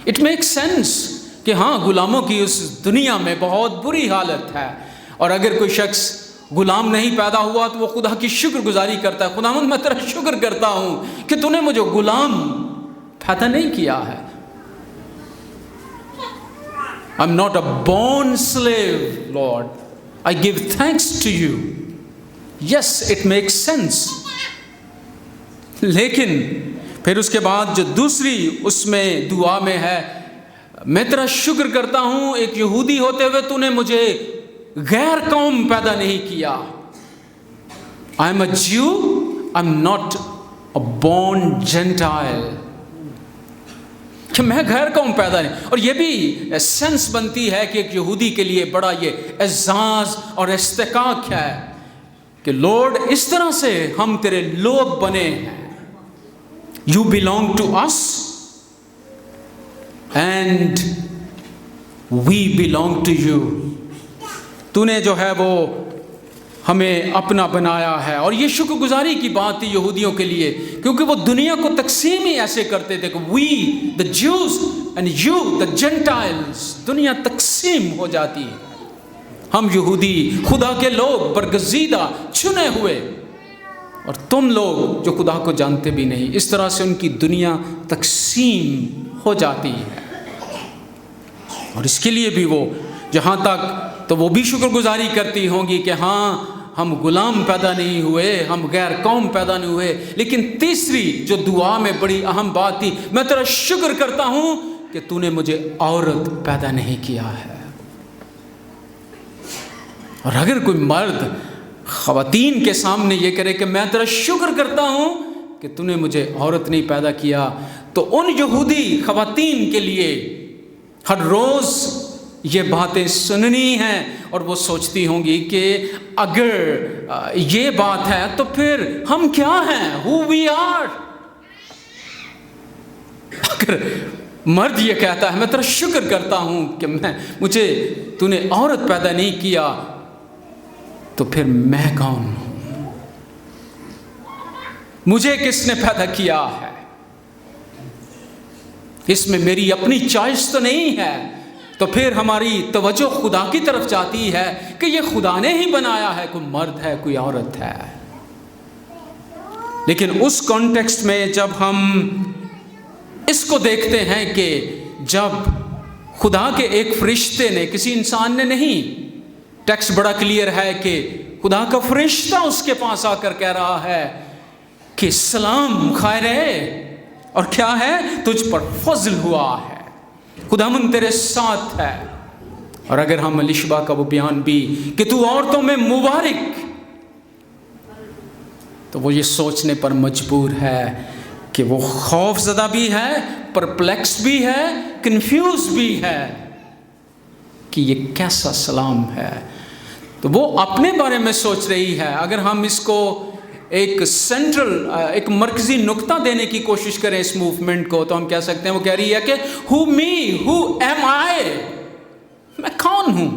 اٹ میک سینس کہ ہاں، غلاموں کی اس دنیا میں بہت بری حالت ہے، اور اگر کوئی شخص غلام نہیں پیدا ہوا تو وہ خدا کی شکر گزاری کرتا ہے. خداوند میں تیرا شکر کرتا ہوں کہ تو نے مجھے غلام پیدا نہیں کیا ہے. I'm not a born slave, Lord. I give thanks to you. Yes, it makes sense. لیکن پھر اس کے بعد جو دوسری اس میں دعا میں ہے، میں تیرا شکر کرتا ہوں ایک یہودی ہوتے ہوئے تو نے مجھے غیر قوم پیدا نہیں کیا. I'm a Jew, I'm not a born Gentile. کہ میں غیر قوم پیدا نہیں. اور یہ بھی سینس بنتی ہے کہ ایک یہودی کے لیے بڑا یہ اعزاز اور استحقاق ہے کہ لارڈ اس طرح سے ہم تیرے لوگ بنے ہیں. You belong to us and we belong to you. تو نے جو ہے وہ ہمیں اپنا بنایا ہے. اور یہ شکر گزاری کی بات تھی یہودیوں کے لیے، کیونکہ وہ دنیا کو تقسیم ہی ایسے کرتے تھے کہ we the Jews and you the Gentiles. دنیا تقسیم ہو جاتی ہے. ہم یہودی خدا کے لوگ، برگزیدہ، چنے ہوئے، اور تم لوگ جو خدا کو جانتے بھی نہیں. اس طرح سے ان کی دنیا تقسیم ہو جاتی ہے. اور اس کے لیے بھی وہ جہاں تک تو وہ بھی شکر گزاری کرتی ہوں گی کہ ہاں ہم غلام پیدا نہیں ہوئے، ہم غیر قوم پیدا نہیں ہوئے. لیکن تیسری جو دعا میں بڑی اہم بات تھی، میں تیرا شکر کرتا ہوں کہ تو نے مجھے عورت پیدا نہیں کیا ہے. اور اگر کوئی مرد خواتین کے سامنے یہ کرے کہ میں تیرا شکر کرتا ہوں کہ تو نے مجھے عورت نہیں پیدا کیا، تو ان یہودی خواتین کے لیے ہر روز یہ باتیں سننی ہیں، اور وہ سوچتی ہوں گی کہ اگر یہ بات ہے تو پھر ہم کیا ہیں، who we are. اگر مرد یہ کہتا ہے میں تیرا شکر کرتا ہوں کہ مجھے تو نے عورت پیدا نہیں کیا، تو پھر میں کون ہوں؟ مجھے کس نے پیدا کیا ہے؟ اس میں میری اپنی چوائس تو نہیں ہے. تو پھر ہماری توجہ خدا کی طرف جاتی ہے کہ یہ خدا نے ہی بنایا ہے، کوئی مرد ہے، کوئی عورت ہے. لیکن اس کانٹیکسٹ میں جب ہم اس کو دیکھتے ہیں کہ جب خدا کے ایک فرشتے نے، کسی انسان نے نہیں، ٹیکسٹ بڑا کلیئر ہے کہ خدا کا فرشتہ اس کے پاس آ کر کہہ رہا ہے کہ سلام خیر ہے، اور کیا ہے؟ تجھ پر فضل ہوا ہے، خداوند تیرے ساتھ ہے۔ اور اگر ہم الشبا کا وہ بیان بھی کہ تو عورتوں میں مبارک، تو وہ یہ سوچنے پر مجبور ہے کہ وہ خوف زدہ بھی ہے، پرپلیکس بھی ہے، کنفیوز بھی ہے کہ یہ کیسا سلام ہے۔ تو وہ اپنے بارے میں سوچ رہی ہے۔ اگر ہم اس کو ایک سینٹرل، ایک مرکزی نقطہ دینے کی کوشش کریں اس موومنٹ کو، تو ہم کہہ سکتے ہیں، وہ کہہ رہی ہے کہ who me, who am I، میں کون ہوں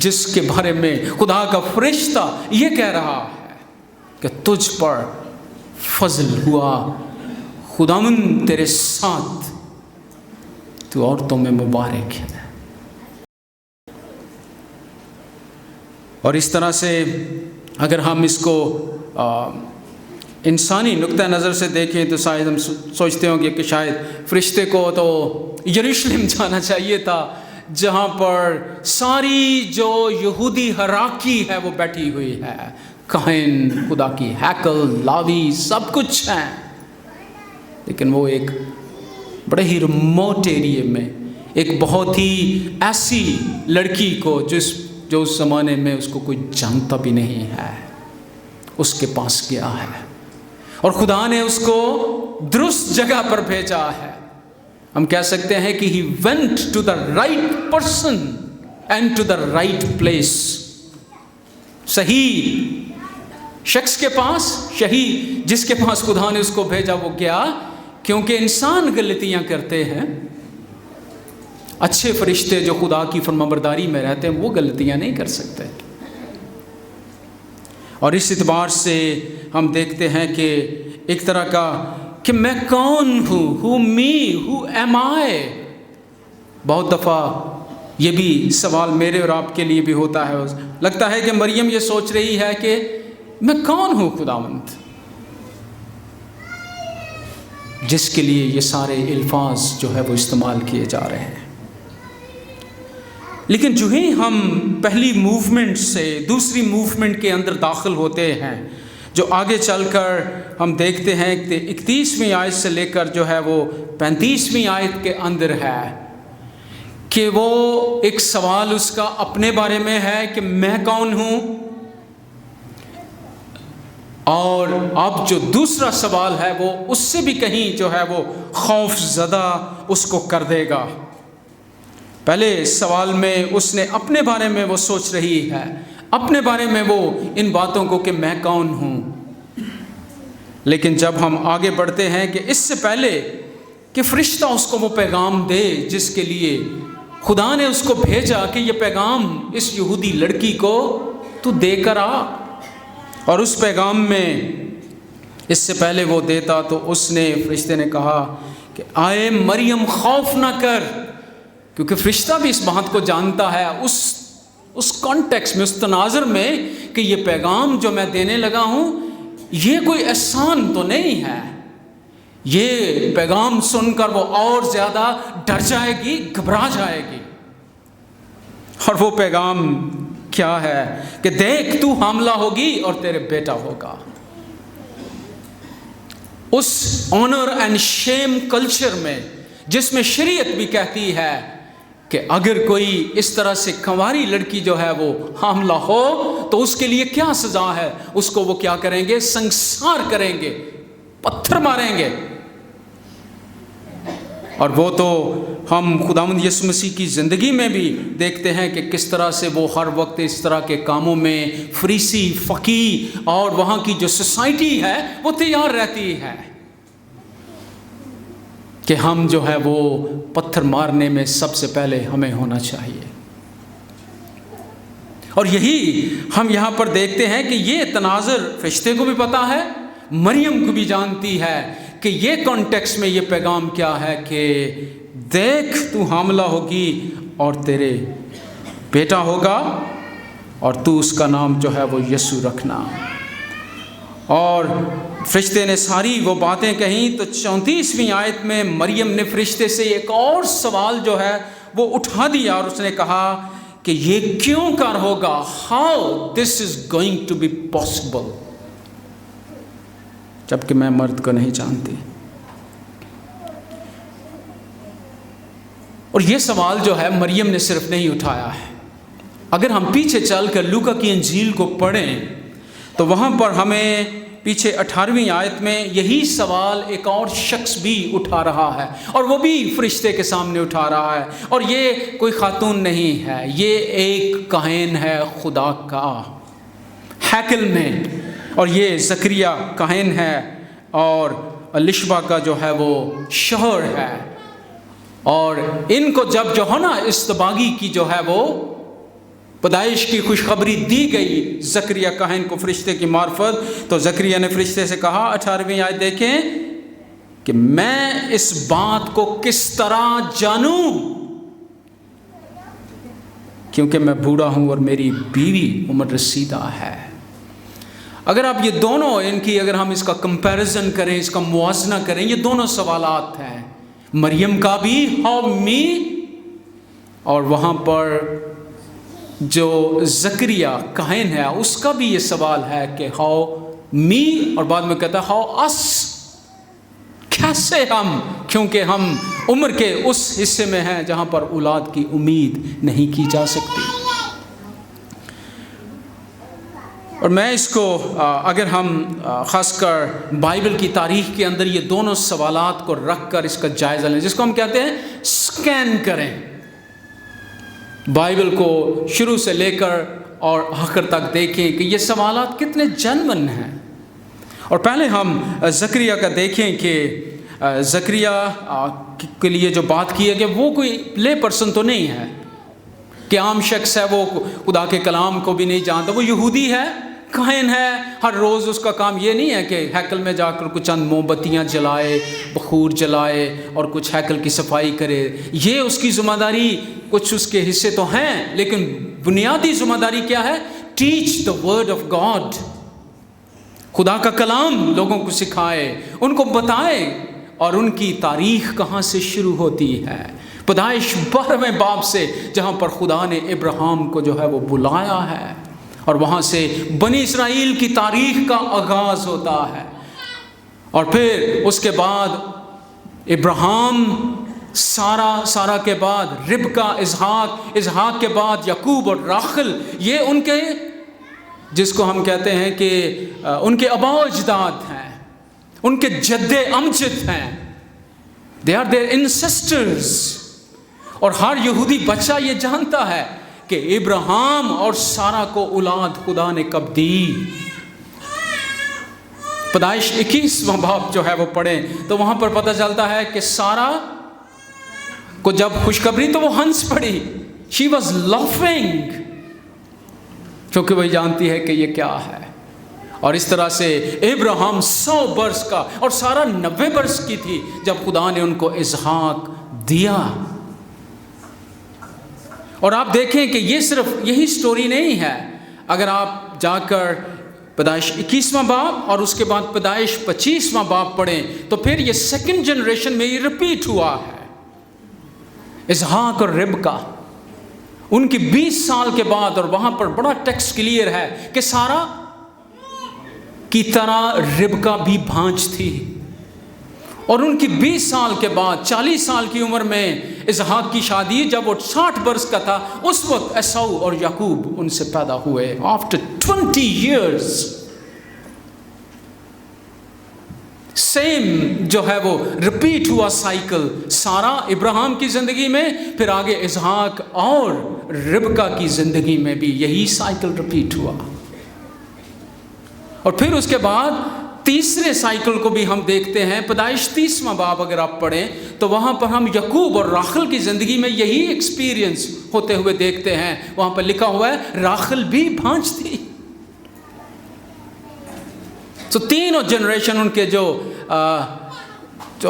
جس کے بارے میں خدا کا فرشتہ یہ کہہ رہا ہے کہ تجھ پر فضل ہوا، خداوند تیرے ساتھ، تو عورتوں میں مبارک ہے۔ اور اس طرح سے اگر ہم اس کو انسانی نقطہ نظر سے دیکھیں تو شاید ہم سوچتے ہوں گے کہ شاید فرشتے کو تو یروشلم جانا چاہیے تھا، جہاں پر ساری جو یہودی ہراکی ہے وہ بیٹھی ہوئی ہے، کاہن، خدا کی ہیکل، لاوی، سب کچھ ہیں، لیکن وہ ایک بڑے ہی ریموٹ ایریے میں ایک بہت ہی ایسی لڑکی کو جو اس زمانے میں اس کو کوئی جانتا بھی نہیں ہے، اس کے پاس گیا ہے، اور خدا نے اس کو درست جگہ پر بھیجا ہے۔ ہم کہہ سکتے ہیں کہ he went to the right person and to the right place، صحیح شخص کے پاس، صحیح جس کے پاس خدا نے اس کو بھیجا وہ گیا، کیونکہ انسان غلطیاں کرتے ہیں۔ اچھے فرشتے جو خدا کی فرمانبرداری میں رہتے ہیں وہ غلطیاں نہیں کر سکتے۔ اور اس اعتبار سے ہم دیکھتے ہیں کہ ایک طرح کا کہ میں کون ہوں، who me, who am I، بہت دفعہ یہ بھی سوال میرے اور آپ کے لیے بھی ہوتا ہے۔ لگتا ہے کہ مریم یہ سوچ رہی ہے کہ میں کون ہوں خداوند، جس کے لیے یہ سارے الفاظ جو ہے وہ استعمال کیے جا رہے ہیں۔ لیکن جو ہی ہم پہلی موومنٹ سے دوسری موومنٹ کے اندر داخل ہوتے ہیں، جو آگے چل کر ہم دیکھتے ہیں کہ 31ویں آیت سے لے کر جو ہے وہ 35ویں آیت کے اندر ہے کہ وہ ایک سوال اس کا اپنے بارے میں ہے کہ میں کون ہوں، اور اب جو دوسرا سوال ہے وہ اس سے بھی کہیں جو ہے وہ خوف زدہ اس کو کر دے گا۔ پہلے سوال میں اس نے اپنے بارے میں وہ سوچ رہی ہے، اپنے بارے میں وہ ان باتوں کو کہ میں کون ہوں، لیکن جب ہم آگے بڑھتے ہیں کہ اس سے پہلے کہ فرشتہ اس کو وہ پیغام دے جس کے لیے خدا نے اس کو بھیجا کہ یہ پیغام اس یہودی لڑکی کو تو دے کر آ، اور اس پیغام میں اس سے پہلے وہ دیتا تو اس نے فرشتے نے کہا کہ آئے مریم خوف نہ کر، کیونکہ فرشتہ بھی اس بات کو جانتا ہے اس کانٹیکس میں، اس تناظر میں کہ یہ پیغام جو میں دینے لگا ہوں یہ کوئی احسان تو نہیں ہے، یہ پیغام سن کر وہ اور زیادہ ڈر جائے گی، گھبرا جائے گی۔ اور وہ پیغام کیا ہے کہ دیکھ تو حاملہ ہوگی اور تیرے بیٹا ہوگا۔ اس آنر اینڈ شیم کلچر میں جس میں شریعت بھی کہتی ہے کہ اگر کوئی اس طرح سے کنواری لڑکی جو ہے وہ حاملہ ہو تو اس کے لیے کیا سزا ہے، اس کو وہ کیا کریں گے، سنسار کریں گے، پتھر ماریں گے۔ اور وہ تو ہم خداوند یسوع مسیح کی زندگی میں بھی دیکھتے ہیں کہ کس طرح سے وہ ہر وقت اس طرح کے کاموں میں فریسی، فقیہ اور وہاں کی جو سوسائٹی ہے وہ تیار رہتی ہے کہ ہم جو ہے وہ پتھر مارنے میں سب سے پہلے ہمیں ہونا چاہیے۔ اور یہی ہم یہاں پر دیکھتے ہیں کہ یہ تناظر فرشتے کو بھی پتا ہے، مریم کو بھی جانتی ہے کہ یہ کانٹیکس میں یہ پیغام کیا ہے کہ دیکھ تو حاملہ ہوگی اور تیرے بیٹا ہوگا اور تو اس کا نام جو ہے وہ یسوع رکھنا۔ اور فرشتے نے ساری وہ باتیں کہیں تو 34ویں آیت میں مریم نے فرشتے سے ایک اور سوال جو ہے وہ اٹھا دیا اور اس نے کہا کہ یہ کیوں کر ہوگا, how this is going to be possible, جبکہ میں مرد کو نہیں جانتی. اور یہ سوال جو ہے مریم نے صرف نہیں اٹھایا ہے. اگر ہم پیچھے چل کر لوکا کی انجیل کو پڑھیں تو وہاں پر ہمیں پیچھے 18ویں آیت میں یہی سوال ایک اور شخص بھی اٹھا رہا ہے, اور وہ بھی فرشتے کے سامنے اٹھا رہا ہے. اور یہ کوئی خاتون نہیں ہے, یہ ایک کاہن ہے خدا کا ہیکل میں, اور یہ زکریہ کاہن ہے اور الشبہ کا جو ہے وہ شوہر ہے. اور ان کو جب جو ہے نا استباغی کی جو ہے وہ پیدائش کی خوشخبری دی گئی زکریہ کاہن کو فرشتے کی معرفت, تو زکریہ نے فرشتے سے کہا, 18ویں آیت دیکھیں, کہ میں اس بات کو کس طرح جانوں کیونکہ میں بوڑھا ہوں اور میری بیوی عمر رسیدہ ہے. اگر آپ یہ دونوں ان کی اگر ہم اس کا کمپیریزن کریں, اس کا موازنہ کریں, یہ دونوں سوالات ہیں, مریم کا بھی ہاؤ می, اور وہاں پر جو زکریہ کاہن ہے اس کا بھی یہ سوال ہے کہ ہاؤ می, اور بعد میں کہتا ہے ہاؤ اس, کیسے ہم, کیونکہ ہم عمر کے اس حصے میں ہیں جہاں پر اولاد کی امید نہیں کی جا سکتی. اور میں اس کو اگر ہم خاص کر بائبل کی تاریخ کے اندر یہ دونوں سوالات کو رکھ کر اس کا جائزہ لیں, جس کو ہم کہتے ہیں سکین کریں, بائبل کو شروع سے لے کر اور آخر تک دیکھیں کہ یہ سوالات کتنے جنون ہیں. اور پہلے ہم زکریہ کا دیکھیں کہ زکریہ کے لیے جو بات کی ہے کہ وہ کوئی لے پرسن تو نہیں ہے کہ عام شخص ہے, وہ خدا کے کلام کو بھی نہیں جانتا, وہ یہودی ہے, کاہن ہے, ہر روز اس کا کام یہ نہیں ہے کہ ہیکل میں جا کر کچھ چند موم بتیاں جلائے, بخور جلائے اور کچھ ہیکل کی صفائی کرے. یہ اس کی ذمہ داری, کچھ اس کے حصے تو ہیں, لیکن بنیادی ذمہ داری کیا ہے؟ Teach the word of God, خدا کا کلام لوگوں کو سکھائے, ان کو بتائے. اور ان کی تاریخ کہاں سے شروع ہوتی ہے؟ پیدائش 12ویں باب سے, جہاں پر خدا نے ابراہیم کو جو ہے وہ بلایا ہے, اور وہاں سے بنی اسرائیل کی تاریخ کا آغاز ہوتا ہے. اور پھر اس کے بعد ابراہیم, سارا کے بعد ربکا, اسحاق کے بعد یعقوب اور راخل, یہ ان کے جس کو ہم کہتے ہیں کہ ان کے آباء و اجداد ہیں, ان کے جد امجد ہیں, they are their ancestors. اور ہر یہودی بچہ یہ جانتا ہے کہ ابراہیم اور سارا کو اولاد خدا نے کب دی. پیدائش 21واں باب جو ہے وہ پڑھیں تو وہاں پر پتہ چلتا ہے کہ سارا کو جب خوشخبری تو وہ ہنس پڑی, she was laughing, کیونکہ وہ جانتی ہے کہ یہ کیا ہے. اور اس طرح سے ابراہیم 100 برس کا اور سارا 90 برس کی تھی جب خدا نے ان کو اسحاق دیا. اور آپ دیکھیں کہ یہ صرف یہی سٹوری نہیں ہے. اگر آپ جا کر پیدائش 21واں باب اور اس کے بعد پیدائش 25واں باب پڑھیں تو پھر یہ سیکنڈ جنریشن میں یہ رپیٹ ہوا ہے. اسحاق اور ربکا, ان کی 20 سال کے بعد, اور وہاں پر بڑا ٹیکسٹ کلیئر ہے کہ سارا کی طرح ربکا بھی بھانج تھی, اور ان کی 20 سال کے بعد 40 سال کی عمر میں اسحاق کی شادی, جب وہ 60 برس کا تھا اس وقت عیسو اور یعقوب ان سے پیدا ہوئے. آفٹر 20 years سیم جو ہے وہ رپیٹ ہوا سائیکل, سارا ابراہیم کی زندگی میں, پھر آگے اسحاق اور ربکا کی زندگی میں بھی یہی سائیکل رپیٹ ہوا. اور پھر اس کے بعد تیسرے سائیکل کو بھی ہم دیکھتے ہیں. پیدائش 30واں باب اگر آپ پڑھیں تو وہاں پر ہم یعقوب اور راخل کی زندگی میں یہی ایکسپیرینس ہوتے ہوئے دیکھتے ہیں. وہاں پر لکھا ہوا ہے راخل بھی بھانج تھی. تو تینوں جنریشن ان کے جو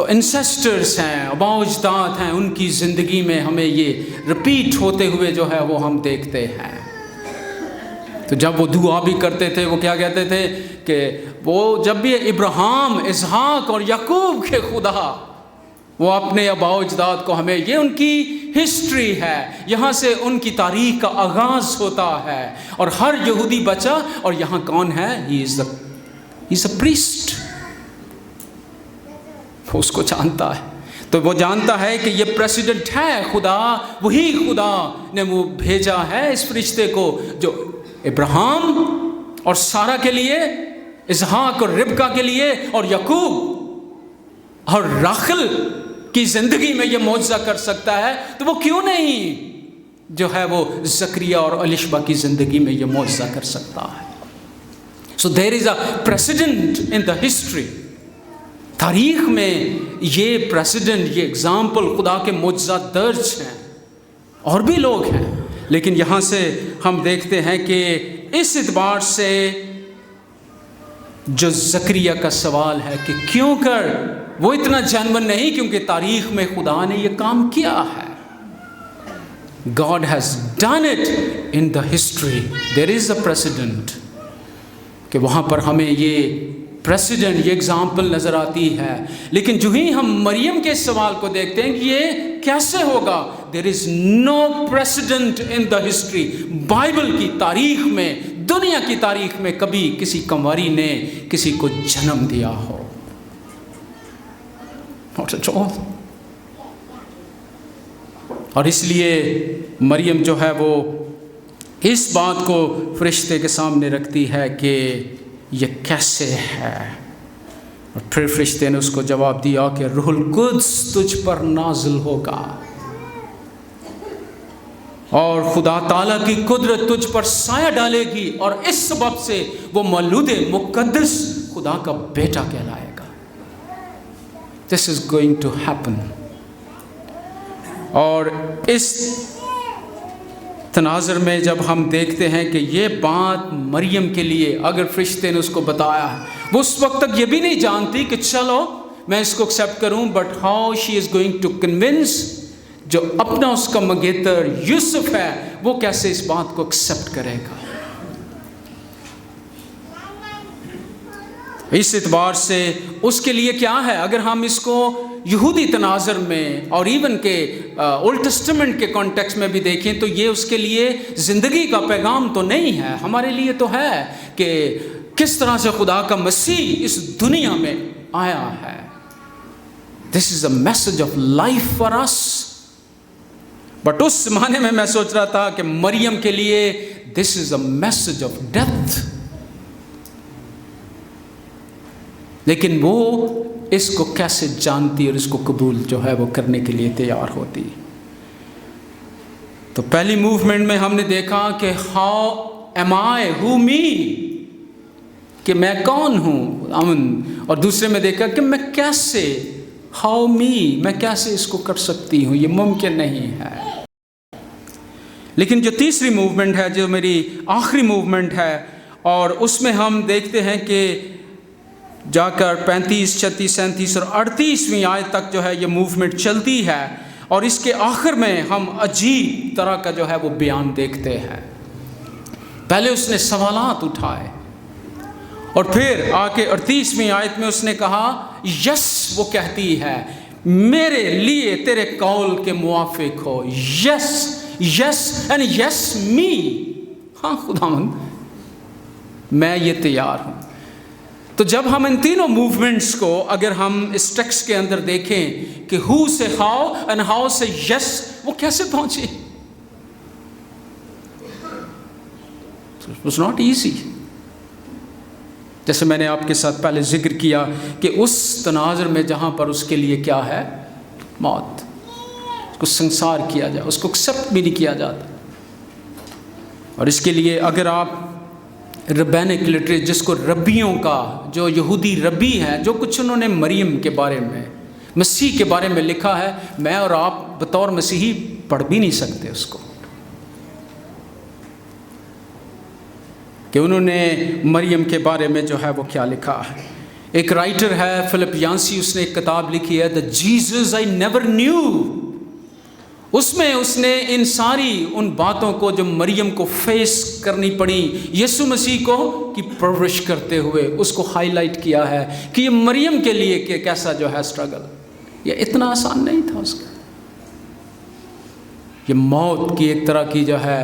انسیسٹرز ہیں, آباء و اجداد ہیں, ان کی زندگی میں ہمیں یہ رپیٹ ہوتے ہوئے جو ہے وہ ہم دیکھتے ہیں. تو جب وہ دعا بھی کرتے تھے وہ کیا کہتے تھے کہ وہ جب بھی ابراہیم, اسحاق اور یعقوب کے خدا, وہ اپنے آباء و اجداد کو ہمیں یہ ان کی ہسٹری ہے, یہاں سے ان کی تاریخ کا آغاز ہوتا ہے. اور ہر یہودی بچہ, اور یہاں کون ہے, ہی از اے پریسٹ, وہ اس کو جانتا ہے. تو وہ جانتا ہے کہ یہ پریسیڈنٹ ہے خدا, وہی خدا نے وہ بھیجا ہے اس فرشتے کو جو ابراہیم اور سارہ کے لیے, اسحاق اور ربکا کے لیے, اور یعقوب اور راخل کی زندگی میں یہ معجزہ کر سکتا ہے. تو وہ کیوں نہیں جو ہے وہ زکریا اور الشبہ کی زندگی میں یہ معجزہ کر سکتا ہے. سو دیر از اے پریسیڈنٹ ان دا ہسٹری. تاریخ میں یہ پریسیڈنٹ, یہ اگزامپل خدا کے معجزات درج ہیں, اور بھی لوگ ہیں. لیکن یہاں سے ہم دیکھتے ہیں کہ اس اعتبار سے جو زکریا کا سوال ہے کہ کیوں کر, وہ اتنا جینون نہیں, کیونکہ تاریخ میں خدا نے یہ کام کیا ہے. God has done it in the history. There is a precedent. کہ وہاں پر ہمیں یہ پریسیڈنٹ, یہ اگزامپل نظر آتی ہے. لیکن جو ہی ہم مریم کے سوال کو دیکھتے ہیں کہ یہ کیسے ہوگا, there is no president in the history. Bible کی تاریخ میں, دنیا کی تاریخ میں کبھی کسی کنواری نے کسی کو جنم دیا ہو, not at all. اور اس لیے مریم جو ہے وہ اس بات کو فرشتے کے سامنے رکھتی ہے کہ یہ کیسے ہے. اور پھر فرشتے نے اس کو جواب دیا کہ روح القدس تجھ پر نازل ہوگا, اور خدا تعالیٰ کی قدرت تجھ پر سایہ ڈالے گی, اور اس سبب سے وہ مولود مقدس خدا کا بیٹا کہلائے گا. This is going to happen. اور اس تناظر میں جب ہم دیکھتے ہیں کہ یہ بات مریم کے لیے اگر فرشتے نے اس کو بتایا ہے, وہ اس وقت تک یہ بھی نہیں جانتی کہ چلو میں اس کو ایکسیپٹ کروں, but how she is going to convince جو اپنا اس کا منگیتر یوسف ہے, وہ کیسے اس بات کو ایکسیپٹ کرے گا. اس اعتبار سے اس کے لیے کیا ہے, اگر ہم اس کو یہودی تناظر میں اور ایون کہ اولڈ ٹیسٹمنٹ کے کانٹیکسٹ میں بھی دیکھیں تو یہ اس کے لیے زندگی کا پیغام تو نہیں ہے, ہمارے لیے تو ہے کہ کس طرح سے خدا کا مسیح اس دنیا میں آیا ہے. This is a message of life for us. But اس زمانے میں میں سوچ رہا تھا کہ مریم کے لیے دس is a message of death. لیکن وہ اس کو کیسے جانتی اور اس کو قبول جو ہے وہ کرنے کے لیے تیار ہوتی. تو پہلی موومنٹ میں ہم نے دیکھا کہ ہاؤ ایم آئی, ہو می, کہ میں کون ہوں, اور دوسرے میں دیکھا کہ میں کیسے, ہاؤ می, میں کیسے اس کو کر سکتی ہوں, یہ ممکن نہیں ہے. لیکن جو تیسری موومنٹ ہے, جو میری آخری موومنٹ ہے, اور اس میں ہم دیکھتے ہیں کہ جا کر 35, 36, 37 اور 38ویں آیت تک جو ہے یہ موومنٹ چلتی ہے, اور اس کے آخر میں ہم عجیب طرح کا جو ہے وہ بیان دیکھتے ہیں. پہلے اس نے سوالات اٹھائے, اور پھر آ کے 38ویں آیت میں اس نے کہا یس, وہ کہتی ہے میرے لیے تیرے قول کے موافق ہو. یس, یس اینڈ یس می. ہاں خداوند میں یہ تیار ہوں. تو جب ہم ان تینوں موومنٹس کو اگر ہم اس ٹیکسٹ کے اندر دیکھیں کہ ہو سے ہاؤ اینڈ ہاؤ سے یس, وہ کیسے پہنچی. It was not easy. جیسے میں نے آپ کے ساتھ پہلے ذکر کیا کہ اس تناظر میں جہاں پر اس کے لیے کیا ہے, موت, اس کو سنسار کیا جائے, اس کو ایکسیپٹ بھی نہیں کیا جاتا. اور اس کے لیے اگر آپ ربینک لٹریچر, جس کو ربیوں کا, جو یہودی ربی ہے, جو کچھ انہوں نے مریم کے بارے میں, مسیح کے بارے میں لکھا ہے, میں اور آپ بطور مسیحی پڑھ بھی نہیں سکتے اس کو, کہ انہوں نے مریم کے بارے میں جو ہے وہ کیا لکھا ہے. ایک رائٹر ہے فلپ یانسی, اس نے ایک کتاب لکھی ہے The Jesus I Never Knew. اس میں اس نے ان ساری ان باتوں کو جو مریم کو فیس کرنی پڑی یسوع مسیح کو کی پرورش کرتے ہوئے, اس کو ہائی لائٹ کیا ہے کہ یہ مریم کے لیے کہ کیسا جو ہے اسٹرگل, یہ اتنا آسان نہیں تھا اس کا. یہ موت کی ایک طرح کی جو ہے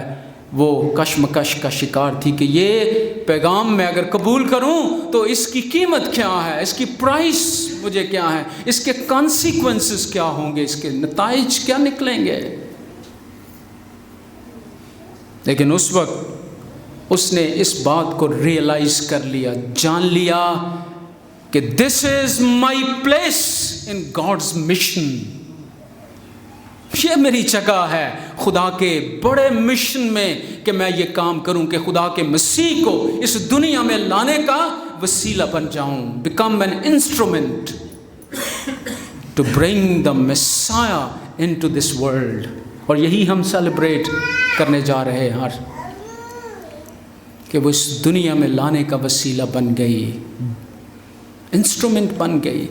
وہ کشمکش کا شکار تھی کہ یہ پیغام میں اگر قبول کروں تو اس کی قیمت کیا ہے، اس کی پرائس مجھے کیا ہے، اس کے کانسیکوینسز کیا ہوں گے، اس کے نتائج کیا نکلیں گے۔ لیکن اس وقت اس نے اس بات کو ریئلائز کر لیا، جان لیا کہ this is my place in God's mission, یہ میری جگہ ہے خدا کے بڑے مشن میں کہ میں یہ کام کروں کہ خدا کے مسیح کو اس دنیا میں لانے کا وسیلہ بن جاؤں، become an instrument to bring the Messiah into this world. اور یہی ہم سیلیبریٹ کرنے جا رہے ہیں کہ وہ اس دنیا میں لانے کا وسیلہ بن گئی، انسٹرومنٹ بن گئی۔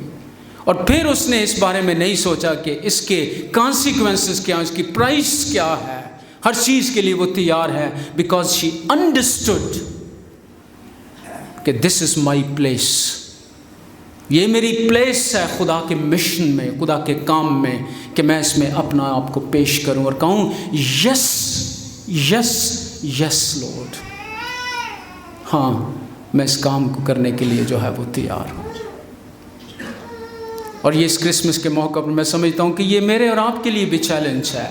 اور پھر اس نے اس بارے میں نہیں سوچا کہ اس کے کانسیکوینسز کیا، اس کی پرائس کیا ہے، ہر چیز کے لیے وہ تیار ہے، بیکاز شی انڈرسٹوڈ کہ دس از مائی پلیس، یہ میری پلیس ہے خدا کے مشن میں، خدا کے کام میں، کہ میں اس میں اپنا آپ کو پیش کروں اور کہوں یس یس یس لارڈ، ہاں میں اس کام کو کرنے کے لیے جو ہے وہ تیار ہوں۔ اور یہ اس کرسمس کے موقع پر میں سمجھتا ہوں کہ یہ میرے اور آپ کے لیے بھی چیلنج ہے۔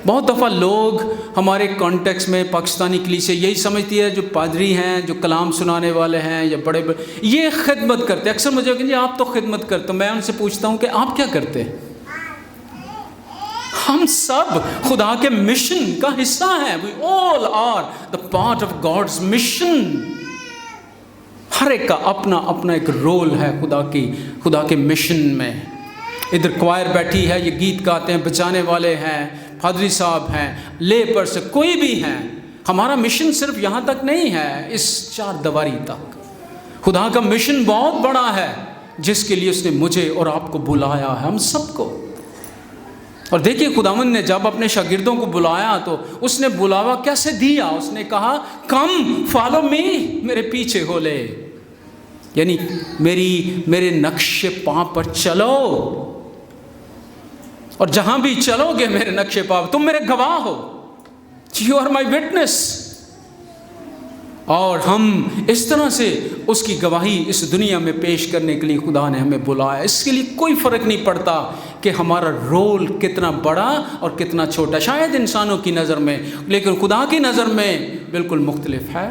بہت دفعہ لوگ ہمارے کانٹیکس میں پاکستانی کلیسیا یہی سمجھتی ہے جو پادری ہیں، جو کلام سنانے والے ہیں یا بڑے یہ خدمت کرتے، اکثر مجھے کہتے ہیں آپ تو خدمت کرتے ہو، میں ان سے پوچھتا ہوں کہ آپ کیا کرتے ہیں؟ ہم سب خدا کے مشن کا حصہ ہیں، we all are the part of God's mission۔ ہر ایک کا اپنا اپنا ایک رول ہے خدا کے مشن میں۔ ادھر کوائر بیٹھی ہے، یہ گیت گاتے ہیں، بجانے والے ہیں، پادری صاحب ہیں، لے پرس کوئی بھی ہیں۔ ہمارا مشن صرف یہاں تک نہیں ہے، اس چار دیواری تک۔ خدا کا مشن بہت بڑا ہے جس کے لیے اس نے مجھے اور آپ کو بلایا ہے، ہم سب کو۔ اور دیکھیے خداوند نے جب اپنے شاگردوں کو بلایا تو اس نے بلاوا کیسے دیا؟ اس نے کہا کم فالو می، میرے پیچھے ہو لے، یعنی میرے نقش پاں پر چلو، اور جہاں بھی چلو گے میرے نقش پاں تم میرے گواہ ہو، یو آر مائی وٹنس۔ اور ہم اس طرح سے اس کی گواہی اس دنیا میں پیش کرنے کے لیے خدا نے ہمیں بلایا۔ اس کے لیے کوئی فرق نہیں پڑتا کہ ہمارا رول کتنا بڑا اور کتنا چھوٹا، شاید انسانوں کی نظر میں، لیکن خدا کی نظر میں بالکل مختلف ہے۔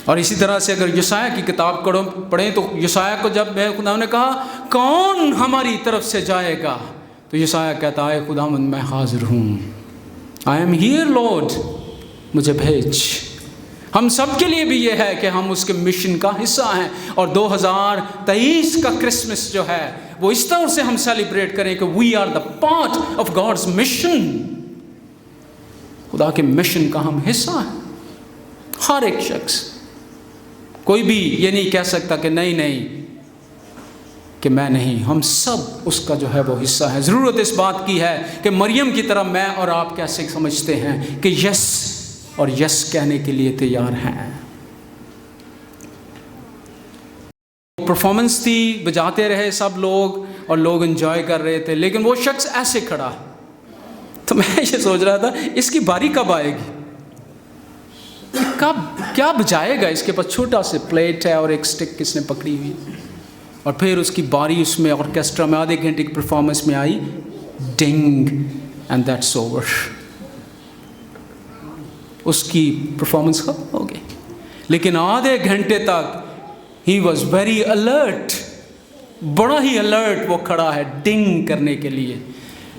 اور اسی طرح سے اگر یسایہ کی کتاب پڑھیں تو یسایہ کو جب خدا نے کہا کون ہماری طرف سے جائے گا، تو یسایہ کہتا ہے خداوند میں حاضر ہوں، آئی ایم ہیئر لارڈ، مجھے بھیج۔ ہم سب کے لیے بھی یہ ہے کہ ہم اس کے مشن کا حصہ ہیں، اور 2023 کا کرسمس جو ہے وہ اس طرح سے ہم سیلیبریٹ کریں کہ we are the part of God's mission, خدا کے مشن کا ہم حصہ ہیں۔ ہر ایک شخص، کوئی بھی یہ نہیں کہہ سکتا کہ نہیں کہ میں نہیں، ہم سب اس کا جو ہے وہ حصہ ہے۔ ضرورت اس بات کی ہے کہ مریم کی طرح میں اور آپ کیسے سمجھتے ہیں کہ یس اور یس کہنے کے لیے تیار ہیں۔ پرفارمنس تھی، بجاتے رہے سب لوگ اور لوگ انجوائے کر رہے تھے، لیکن وہ شخص ایسے کھڑا، تو میں یہ سوچ رہا تھا اس کی باری کب آئے گی، کب کیا بجائے گا؟ اس کے پاس چھوٹا سے پلیٹ ہے اور ایک سٹک اس نے پکڑی ہوئی، اور پھر اس کی باری اس میں آرکیسٹرا میں آدھے گھنٹے کی پرفارمنس میں آئی، ڈنگ اینڈ دیٹس اوور، اس کی پرفارمنس ختم ہو گئی۔ لیکن آدھے گھنٹے تک ہی واز ویری الرٹ، بڑا ہی الرٹ وہ کھڑا ہے ڈنگ کرنے کے لیے،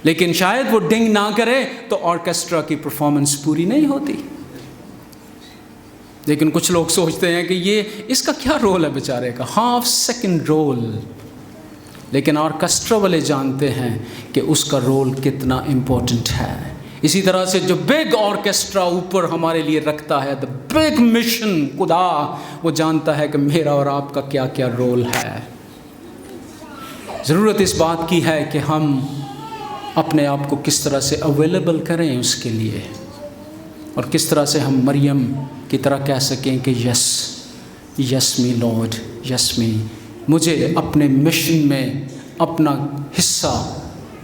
لیکن شاید وہ ڈنگ نہ کرے تو آرکیسٹرا کی پرفارمنس پوری نہیں ہوتی۔ لیکن کچھ لوگ سوچتے ہیں کہ یہ اس کا کیا رول ہے بیچارے کا، ہاف سیکنڈ رول، لیکن آرکیسٹرا والے جانتے ہیں کہ اس کا رول کتنا امپورٹنٹ ہے۔ اسی طرح سے جو بگ آرکیسٹرا اوپر ہمارے لیے رکھتا ہے، دا بگ مشن، خدا وہ جانتا ہے کہ میرا اور آپ کا کیا کیا رول ہے۔ ضرورت اس بات کی ہے کہ ہم اپنے آپ کو کس طرح سے اویلیبل کریں اس کے لیے، اور کس طرح سے ہم مریم کی طرح کہہ سکیں کہ یس یس می لارڈ، یس می، مجھے اپنے مشن میں اپنا حصہ